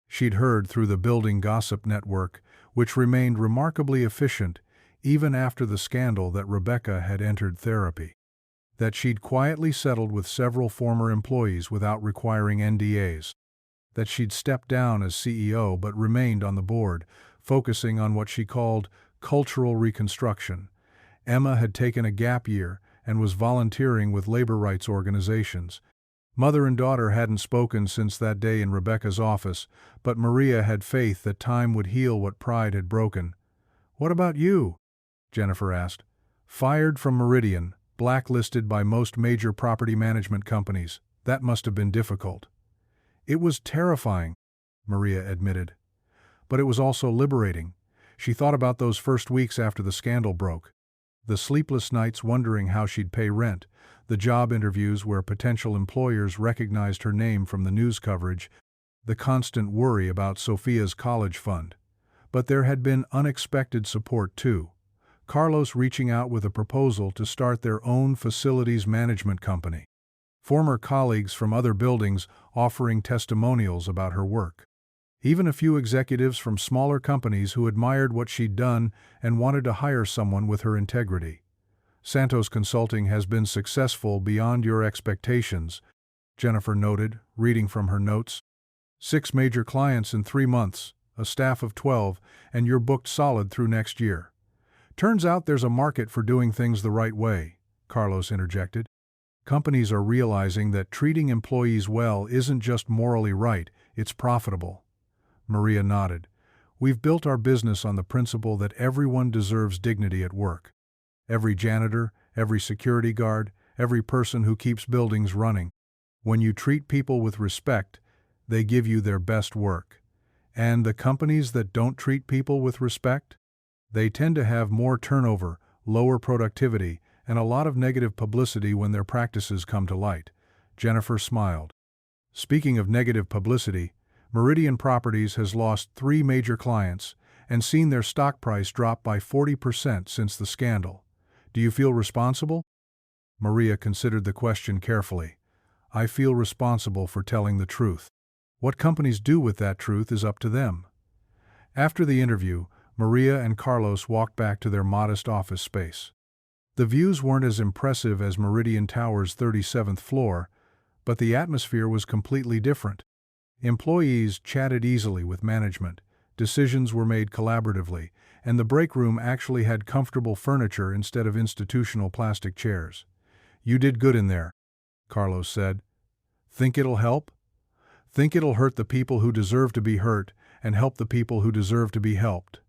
She'd heard through the building gossip network, which remained remarkably efficient even after the scandal, that Rebecca had entered therapy. That she'd quietly settled with several former employees without requiring NDAs. That she'd stepped down as CEO but remained on the board, focusing on what she called cultural reconstruction. Emma had taken a gap year and was volunteering with labor rights organizations. Mother and daughter hadn't spoken since that day in Rebecca's office, but Maria had faith that time would heal what pride had broken. "What about you?" Jennifer asked. "Fired from Meridian, blacklisted by most major property management companies. That must have been difficult." "It was terrifying," Maria admitted. "But it was also liberating." She thought about those first weeks after the scandal broke. The sleepless nights wondering how she'd pay rent, the job interviews where potential employers recognized her name from the news coverage, the constant worry about Sophia's college fund. But there had been unexpected support too. Carlos reaching out with a proposal to start their own facilities management company. Former colleagues from other buildings offering testimonials about her work. Even a few executives from smaller companies who admired what she'd done and wanted to hire someone with her integrity. "Santos Consulting has been successful beyond your expectations," Jennifer noted, reading from her notes. "6 major clients in 3 months, a staff of 12, and you're booked solid through next year." "Turns out there's a market for doing things the right way," Carlos interjected. "Companies are realizing that treating employees well isn't just morally right, it's profitable." Maria nodded. "We've built our business on the principle that everyone deserves dignity at work. Every janitor, every security guard, every person who keeps buildings running. When you treat people with respect, they give you their best work. And the companies that don't treat people with respect? They tend to have more turnover, lower productivity, and a lot of negative publicity when their practices come to light." Jennifer smiled. "Speaking of negative publicity, Meridian Properties has lost 3 major clients and seen their stock price drop by 40% since the scandal. Do you feel responsible?" Maria considered the question carefully. "I feel responsible for telling the truth. What companies do with that truth is up to them." After the interview, Maria and Carlos walked back to their modest office space. The views weren't as impressive as Meridian Tower's 37th floor, but the atmosphere was completely different. Employees chatted easily with management, decisions were made collaboratively, and the break room actually had comfortable furniture instead of institutional plastic chairs. "You did good in there," Carlos said. "Think it'll help?" "Think it'll hurt the people who deserve to be hurt and help the people who deserve to be helped."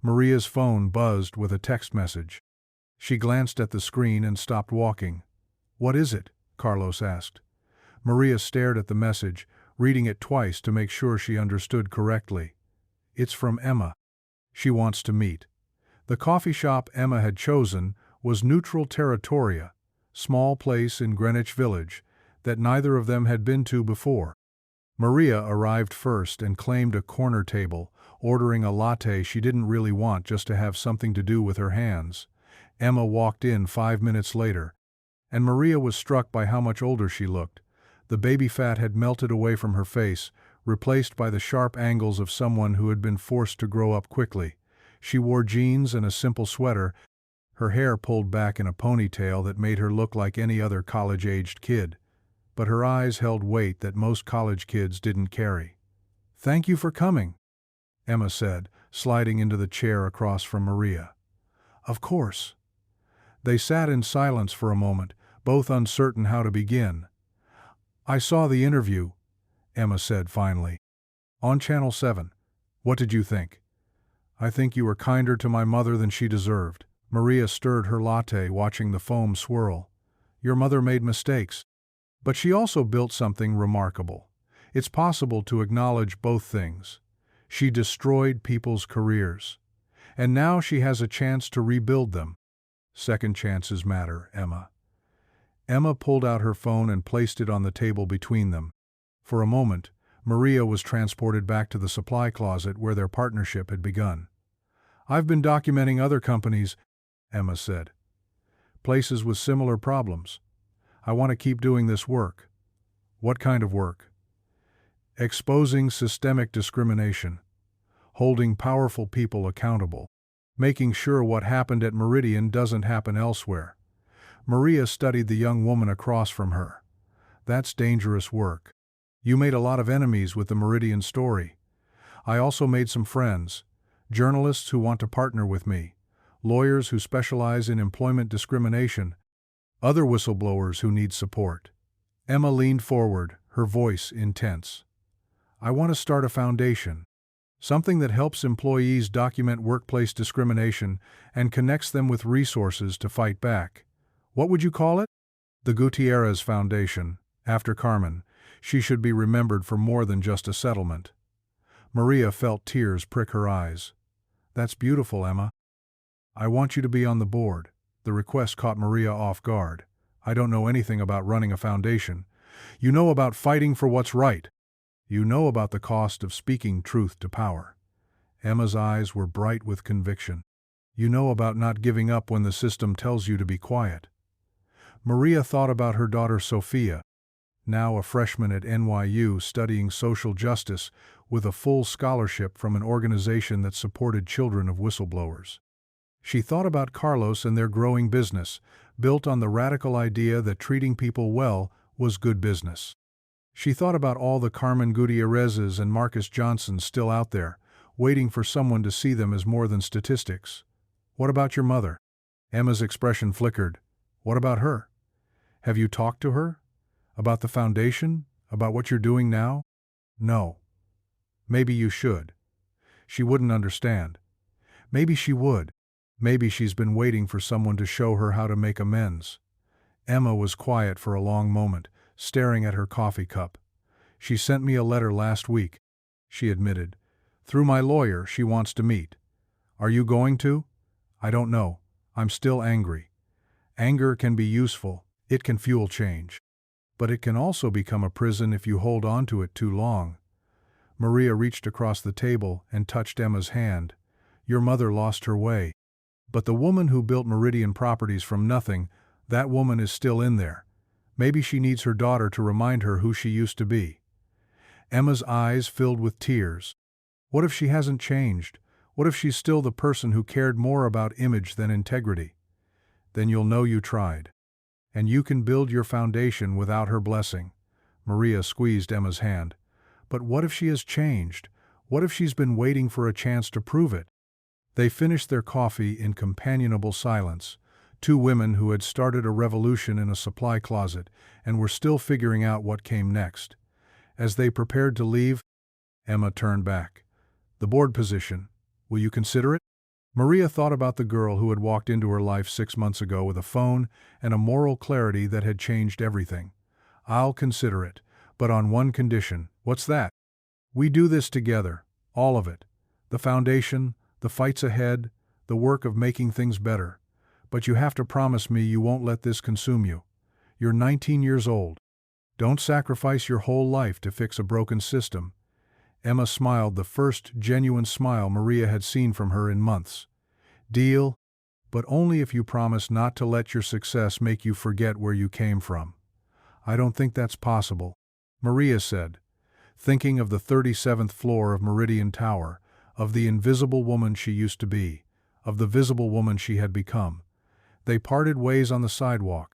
Maria's phone buzzed with a text message. She glanced at the screen and stopped walking. "What is it?" Carlos asked. Maria stared at the message, reading it twice to make sure she understood correctly. "It's from Emma. She wants to meet." The coffee shop Emma had chosen was Neutral Territoria, small place in Greenwich Village, that neither of them had been to before. Maria arrived first and claimed a corner table, ordering a latte she didn't really want just to have something to do with her hands. Emma walked in 5 minutes later, and Maria was struck by how much older she looked. The baby fat had melted away from her face, replaced by the sharp angles of someone who had been forced to grow up quickly. She wore jeans and a simple sweater, her hair pulled back in a ponytail that made her look like any other college-aged kid. But her eyes held weight that most college kids didn't carry. "Thank you for coming," Emma said, sliding into the chair across from Maria. "Of course." They sat in silence for a moment, both uncertain how to begin. "I saw the interview," Emma said finally. "On Channel 7. What did you think?" "I think you were kinder to my mother than she deserved." Maria stirred her latte, watching the foam swirl. "Your mother made mistakes. But she also built something remarkable. It's possible to acknowledge both things. She destroyed people's careers. And now she has a chance to rebuild them. Second chances matter, Emma." Emma pulled out her phone and placed it on the table between them. For a moment, Maria was transported back to the supply closet where their partnership had begun. "I've been documenting other companies," Emma said. "Places with similar problems. I want to keep doing this work. What kind of work? Exposing systemic discrimination, holding powerful people accountable, making sure what happened at Meridian doesn't happen elsewhere. Maria studied the young woman across from her. That's dangerous work. You made a lot of enemies with the Meridian story. I also made some friends, journalists who want to partner with me, lawyers who specialize in employment discrimination, other whistleblowers who need support. Emma leaned forward, her voice intense. I want to start a foundation, something that helps employees document workplace discrimination and connects them with resources to fight back. What would you call it? The Gutierrez Foundation. After Carmen, she should be remembered for more than just a settlement. Maria felt tears prick her eyes. That's beautiful, Emma. I want you to be on the board. The request caught Maria off guard. I don't know anything about running a foundation. You know about fighting for what's right. You know about the cost of speaking truth to power. Emma's eyes were bright with conviction. You know about not giving up when the system tells you to be quiet. Maria thought about her daughter Sophia, now a freshman at NYU studying social justice with a full scholarship from an organization that supported children of whistleblowers. She thought about Carlos and their growing business, built on the radical idea that treating people well was good business. She thought about all the Carmen Gutierrezes and Marcus Johnsons still out there, waiting for someone to see them as more than statistics. What about your mother? Emma's expression flickered. What about her? Have you talked to her? About the foundation? About what you're doing now? No. Maybe you should. She wouldn't understand. Maybe she would. Maybe she's been waiting for someone to show her how to make amends. Emma was quiet for a long moment, staring at her coffee cup. She sent me a letter last week, she admitted. Through my lawyer, she wants to meet. Are you going to? I don't know. I'm still angry. Anger can be useful. It can fuel change. But it can also become a prison if you hold on to it too long. Maria reached across the table and touched Emma's hand. Your mother lost her way. But the woman who built Meridian Properties from nothing, that woman is still in there. Maybe she needs her daughter to remind her who she used to be. Emma's eyes filled with tears. What if she hasn't changed? What if she's still the person who cared more about image than integrity? Then you'll know you tried. And you can build your foundation without her blessing. Maria squeezed Emma's hand. But what if she has changed? What if she's been waiting for a chance to prove it? They finished their coffee in companionable silence, two women who had started a revolution in a supply closet and were still figuring out what came next. As they prepared to leave, Emma turned back. The board position. Will you consider it? Maria thought about the girl who had walked into her life 6 months ago with a phone and a moral clarity that had changed everything. I'll consider it, but on one condition. What's that? We do this together, all of it. The foundation, the fights ahead, the work of making things better. But you have to promise me you won't let this consume you. You're 19 years old. Don't sacrifice your whole life to fix a broken system. Emma smiled, the first genuine smile Maria had seen from her in months. Deal, but only if you promise not to let your success make you forget where you came from. I don't think that's possible, Maria said, thinking of the 37th floor of Meridian Tower, of the invisible woman she used to be, of the visible woman she had become. They parted ways on the sidewalk.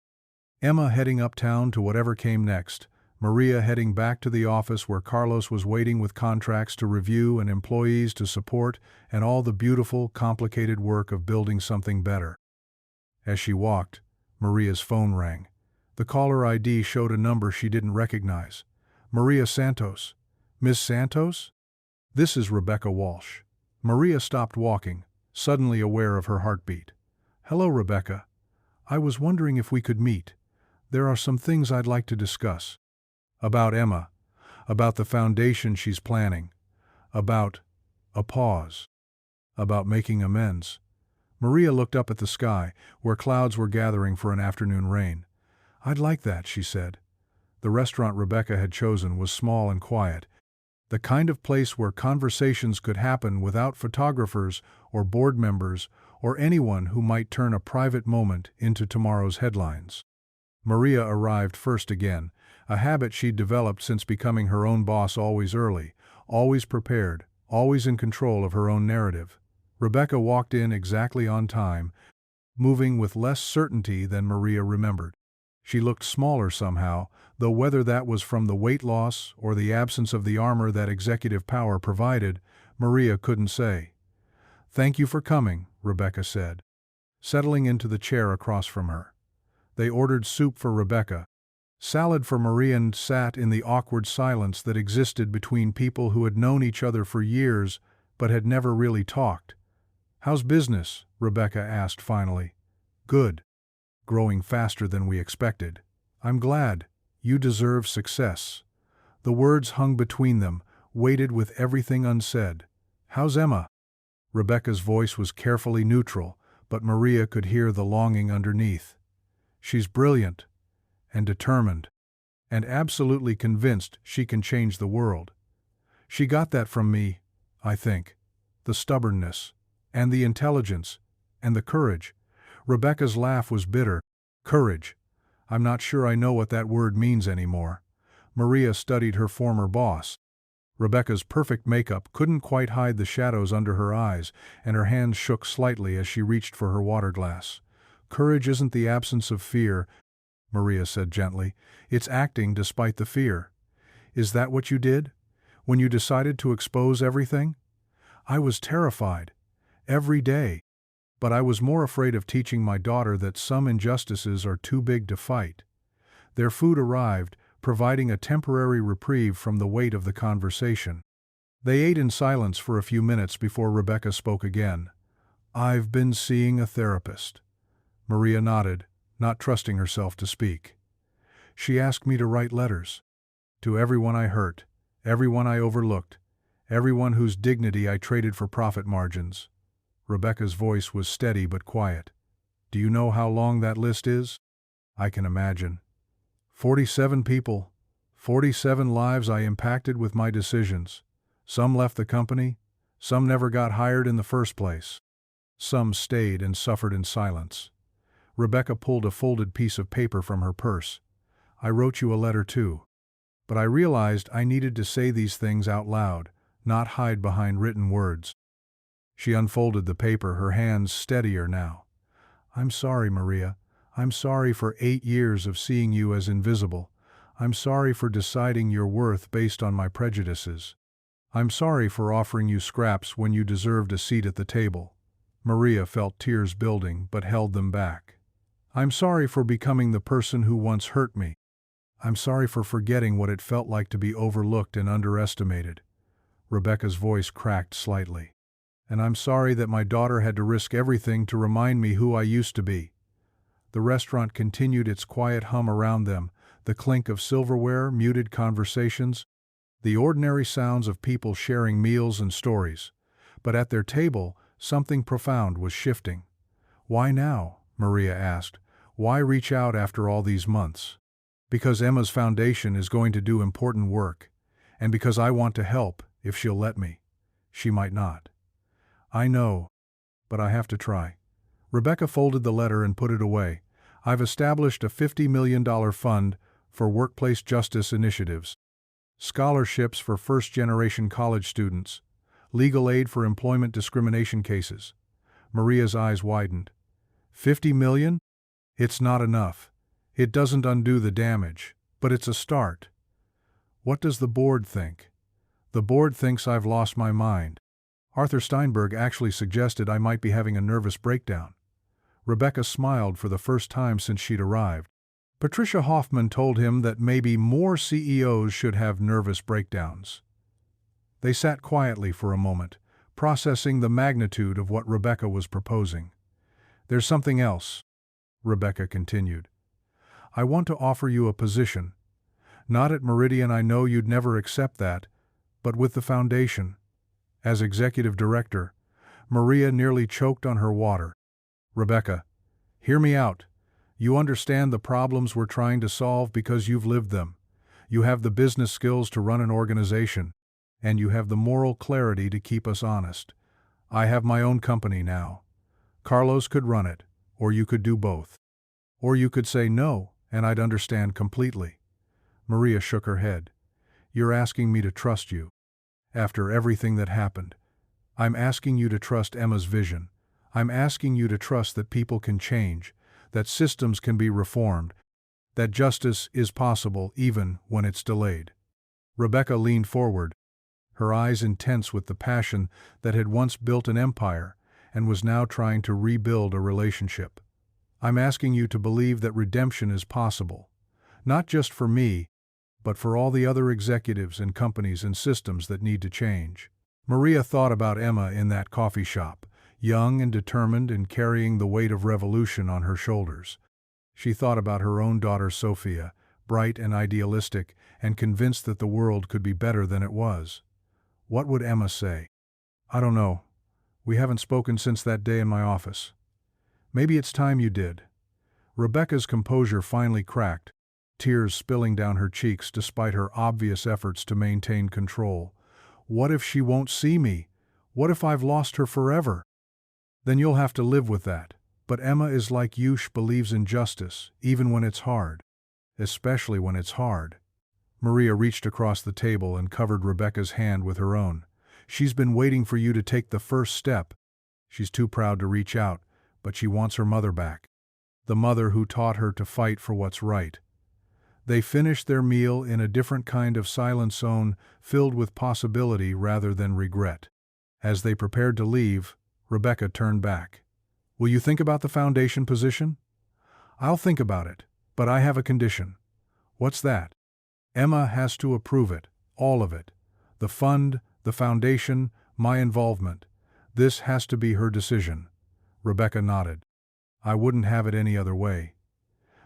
Emma heading uptown to whatever came next, Maria heading back to the office where Carlos was waiting with contracts to review and employees to support and all the beautiful, complicated work of building something better. As she walked, Maria's phone rang. The caller ID showed a number she didn't recognize. Maria Santos. Miss Santos? This is Rebecca Walsh. Maria stopped walking, suddenly aware of her heartbeat. Hello, Rebecca. I was wondering if we could meet. There are some things I'd like to discuss. About Emma. About the foundation she's planning. About a pause. About making amends. Maria looked up at the sky, where clouds were gathering for an afternoon rain. I'd like that, she said. The restaurant Rebecca had chosen was small and quiet, the kind of place where conversations could happen without photographers or board members or anyone who might turn a private moment into tomorrow's headlines. Maria arrived first again, a habit she'd developed since becoming her own boss, always early, always prepared, always in control of her own narrative. Rebecca walked in exactly on time, moving with less certainty than Maria remembered. She looked smaller somehow, though whether that was from the weight loss or the absence of the armor that executive power provided, Maria couldn't say. "Thank you for coming," Rebecca said, settling into the chair across from her. They ordered soup for Rebecca, salad for Maria, and sat in the awkward silence that existed between people who had known each other for years but had never really talked. "How's business?" Rebecca asked finally. "Good. Growing faster than we expected." "I'm glad. You deserve success." The words hung between them, weighted with everything unsaid. "How's Emma?" Rebecca's voice was carefully neutral, but Maria could hear the longing underneath. "She's brilliant and determined and absolutely convinced she can change the world. She got that from me, I think. The stubbornness and the intelligence and the courage." Rebecca's laugh was bitter. "Courage. I'm not sure I know what that word means anymore." Maria studied her former boss. Rebecca's perfect makeup couldn't quite hide the shadows under her eyes, and her hands shook slightly as she reached for her water glass. "Courage isn't the absence of fear," Maria said gently. "It's acting despite the fear. Is that what you did, when you decided to expose everything?" "I was terrified. Every day. But I was more afraid of teaching my daughter that some injustices are too big to fight." Their food arrived, providing a temporary reprieve from the weight of the conversation. They ate in silence for a few minutes before Rebecca spoke again. "I've been seeing a therapist." Maria nodded, not trusting herself to speak. "She asked me to write letters. To everyone I hurt, everyone I overlooked, everyone whose dignity I traded for profit margins." Rebecca's voice was steady but quiet. "Do you know how long that list is?" "I can imagine. 47 people, 47 lives I impacted with my decisions. Some left the company, some never got hired in the first place. Some stayed and suffered in silence." Rebecca pulled a folded piece of paper from her purse. "I wrote you a letter too. But I realized I needed to say these things out loud, not hide behind written words." She unfolded the paper, her hands steadier now. "I'm sorry, Maria. I'm sorry for 8 years of seeing you as invisible. I'm sorry for deciding your worth based on my prejudices. I'm sorry for offering you scraps when you deserved a seat at the table." Maria felt tears building but held them back. "I'm sorry for becoming the person who once hurt me. I'm sorry for forgetting what it felt like to be overlooked and underestimated." Rebecca's voice cracked slightly. "And I'm sorry that my daughter had to risk everything to remind me who I used to be." The restaurant continued its quiet hum around them, the clink of silverware, muted conversations, the ordinary sounds of people sharing meals and stories. But at their table, something profound was shifting. "Why now?" Maria asked. "Why reach out after all these months?" "Because Emma's foundation is going to do important work, and because I want to help, if she'll let me." "She might not." "I know, but I have to try." Rebecca folded the letter and put it away. "I've established a $50 million fund for workplace justice initiatives, scholarships for first-generation college students, legal aid for employment discrimination cases." Maria's eyes widened. "$50 million? It's not enough. It doesn't undo the damage, but it's a start." "What does the board think?" "The board thinks I've lost my mind. Arthur Steinberg actually suggested I might be having a nervous breakdown." Rebecca smiled for the first time since she'd arrived. Patricia Hoffman told him that maybe more CEOs should have nervous breakdowns. They sat quietly for a moment, processing the magnitude of what Rebecca was proposing. "There's something else," Rebecca continued. "I want to offer you a position. Not at Meridian, I know you'd never accept that, but with the foundation. As executive director." Maria nearly choked on her water. "Rebecca, hear me out. You understand the problems we're trying to solve because you've lived them. You have the business skills to run an organization, and you have the moral clarity to keep us honest. I have my own company now. Carlos could run it, or you could do both. Or you could say no, and I'd understand completely. Maria shook her head. You're asking me to trust you. After everything that happened, I'm asking you to trust Emma's vision. I'm asking you to trust that people can change, that systems can be reformed, that justice is possible even when it's delayed. Rebecca leaned forward, her eyes intense with the passion that had once built an empire and was now trying to rebuild a relationship. I'm asking you to believe that redemption is possible, not just for me, but for all the other executives and companies and systems that need to change. Maria thought about Emma in that coffee shop, young and determined and carrying the weight of revolution on her shoulders. She thought about her own daughter Sophia, bright and idealistic, and convinced that the world could be better than it was. What would Emma say? I don't know. We haven't spoken since that day in my office. Maybe it's time you did. Rebecca's composure finally cracked, tears spilling down her cheeks despite her obvious efforts to maintain control. What if she won't see me? What if I've lost her forever? Then you'll have to live with that. But Emma is like you, she believes in justice, even when it's hard. Especially when it's hard. Maria reached across the table and covered Rebecca's hand with her own. She's been waiting for you to take the first step. She's too proud to reach out, but she wants her mother back. The mother who taught her to fight for what's right. They finished their meal in a different kind of silent zone, filled with possibility rather than regret. As they prepared to leave, Rebecca turned back. Will you think about the foundation position? I'll think about it, but I have a condition. What's that? Emma has to approve it, all of it. The fund, the foundation, my involvement. This has to be her decision. Rebecca nodded. I wouldn't have it any other way.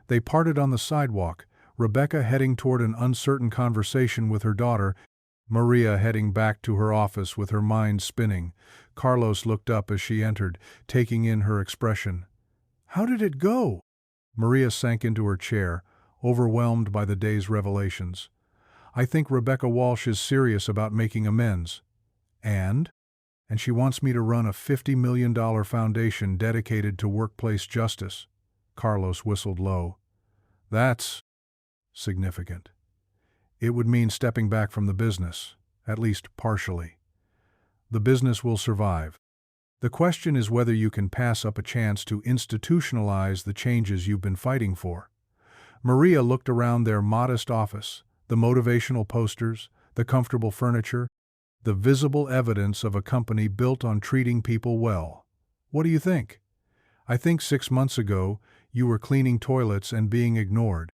They parted on the sidewalk, Rebecca heading toward an uncertain conversation with her daughter, Maria heading back to her office with her mind spinning. Carlos looked up as she entered, taking in her expression. How did it go? Maria sank into her chair, overwhelmed by the day's revelations. I think Rebecca Walsh is serious about making amends. And she wants me to run a $50 million foundation dedicated to workplace justice. Carlos whistled low. That's significant. It would mean stepping back from the business, at least partially. The business will survive. The question is whether you can pass up a chance to institutionalize the changes you've been fighting for. Maria looked around their modest office, the motivational posters, the comfortable furniture, the visible evidence of a company built on treating people well. What do you think? I think 6 months ago, you were cleaning toilets and being ignored.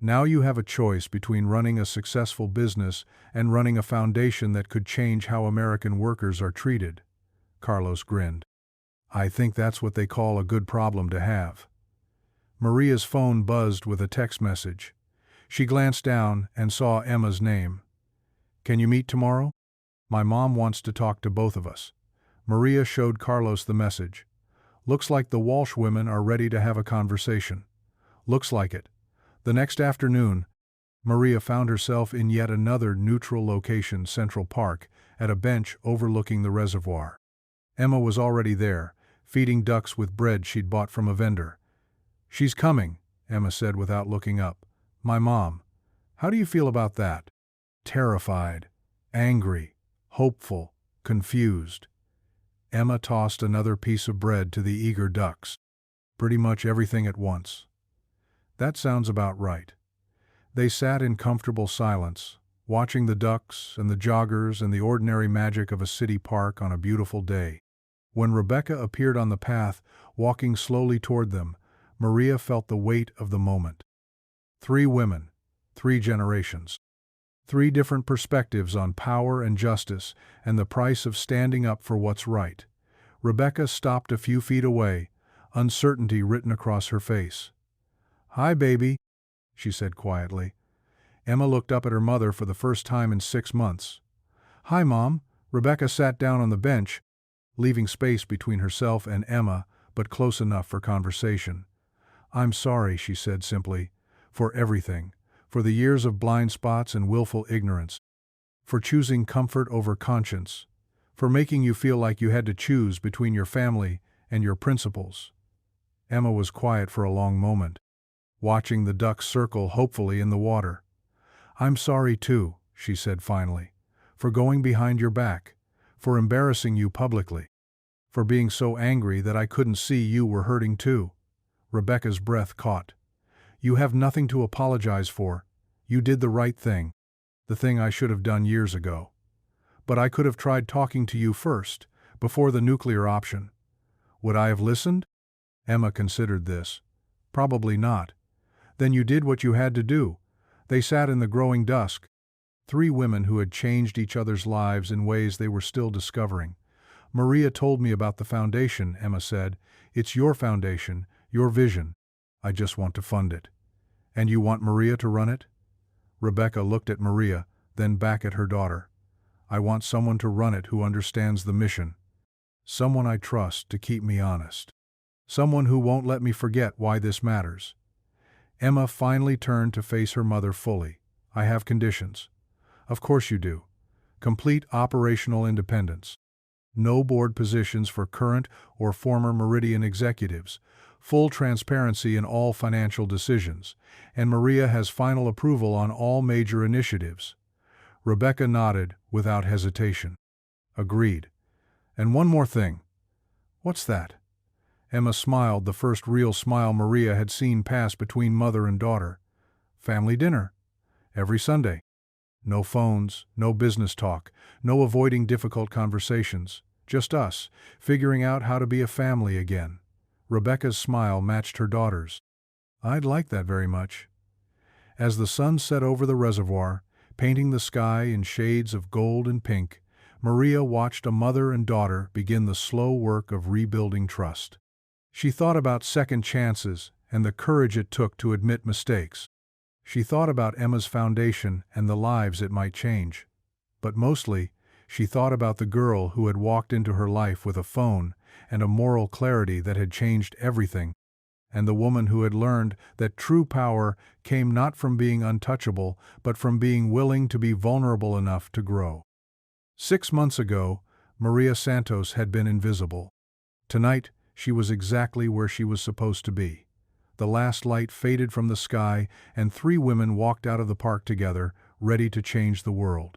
Now you have a choice between running a successful business and running a foundation that could change how American workers are treated. Carlos grinned. I think that's what they call a good problem to have. Maria's phone buzzed with a text message. She glanced down and saw Emma's name. Can you meet tomorrow? My mom wants to talk to both of us. Maria showed Carlos the message. Looks like the Walsh women are ready to have a conversation. Looks like it. The next afternoon, Maria found herself in yet another neutral location, Central Park, at a bench overlooking the reservoir. Emma was already there, feeding ducks with bread she'd bought from a vendor. She's coming, Emma said without looking up. My mom. How do you feel about that? Terrified, angry, hopeful, confused. Emma tossed another piece of bread to the eager ducks. Pretty much everything at once. That sounds about right. They sat in comfortable silence, watching the ducks and the joggers and the ordinary magic of a city park on a beautiful day. When Rebecca appeared on the path, walking slowly toward them, Maria felt the weight of the moment. 3 women, 3 generations. 3 different perspectives on power and justice and the price of standing up for what's right. Rebecca stopped a few feet away, uncertainty written across her face. Hi, baby, she said quietly. Emma looked up at her mother for the first time in 6 months. Hi, Mom. Rebecca sat down on the bench, leaving space between herself and Emma, but close enough for conversation. I'm sorry, she said simply, for everything, for the years of blind spots and willful ignorance, for choosing comfort over conscience, for making you feel like you had to choose between your family and your principles. Emma was quiet for a long moment. watching the ducks circle hopefully in the water. "I'm sorry too," she said finally, "for going behind your back, for embarrassing you publicly, for being so angry that I couldn't see you were hurting too." Rebecca's breath caught. "You have nothing to apologize for. You did the right thing, the thing I should have done years ago. But I could have tried talking to you first, before the nuclear option. Would I have listened?" Emma considered this. "Probably not." "Then you did what you had to do." They sat in the growing dusk, three women who had changed each other's lives in ways they were still discovering. "Maria told me about the foundation," Emma said. "It's your foundation, your vision. I just want to fund it." "And you want Maria to run it?" Rebecca looked at Maria, then back at her daughter. "I want someone to run it who understands the mission. Someone I trust to keep me honest. Someone who won't let me forget why this matters." Emma finally turned to face her mother fully. "I have conditions." "Of course you do. Complete operational independence. No board positions for current or former Meridian executives. Full transparency in all financial decisions. And Maria has final approval on all major initiatives." Rebecca nodded without hesitation. "Agreed. And one more thing." "What's that?" Emma smiled, the first real smile Maria had seen pass between mother and daughter. "Family dinner. Every Sunday. No phones, no business talk, no avoiding difficult conversations. Just us, figuring out how to be a family again." Rebecca's smile matched her daughter's. "I'd like that very much." As the sun set over the reservoir, painting the sky in shades of gold and pink, Maria watched a mother and daughter begin the slow work of rebuilding trust. She thought about second chances and the courage it took to admit mistakes. She thought about Emma's foundation and the lives it might change. But mostly, she thought about the girl who had walked into her life with a phone and a moral clarity that had changed everything, and the woman who had learned that true power came not from being untouchable, but from being willing to be vulnerable enough to grow. 6 months ago, Maria Santos had been invisible. Tonight, she was exactly where she was supposed to be. The last light faded from the sky, and three women walked out of the park together, ready to change the world.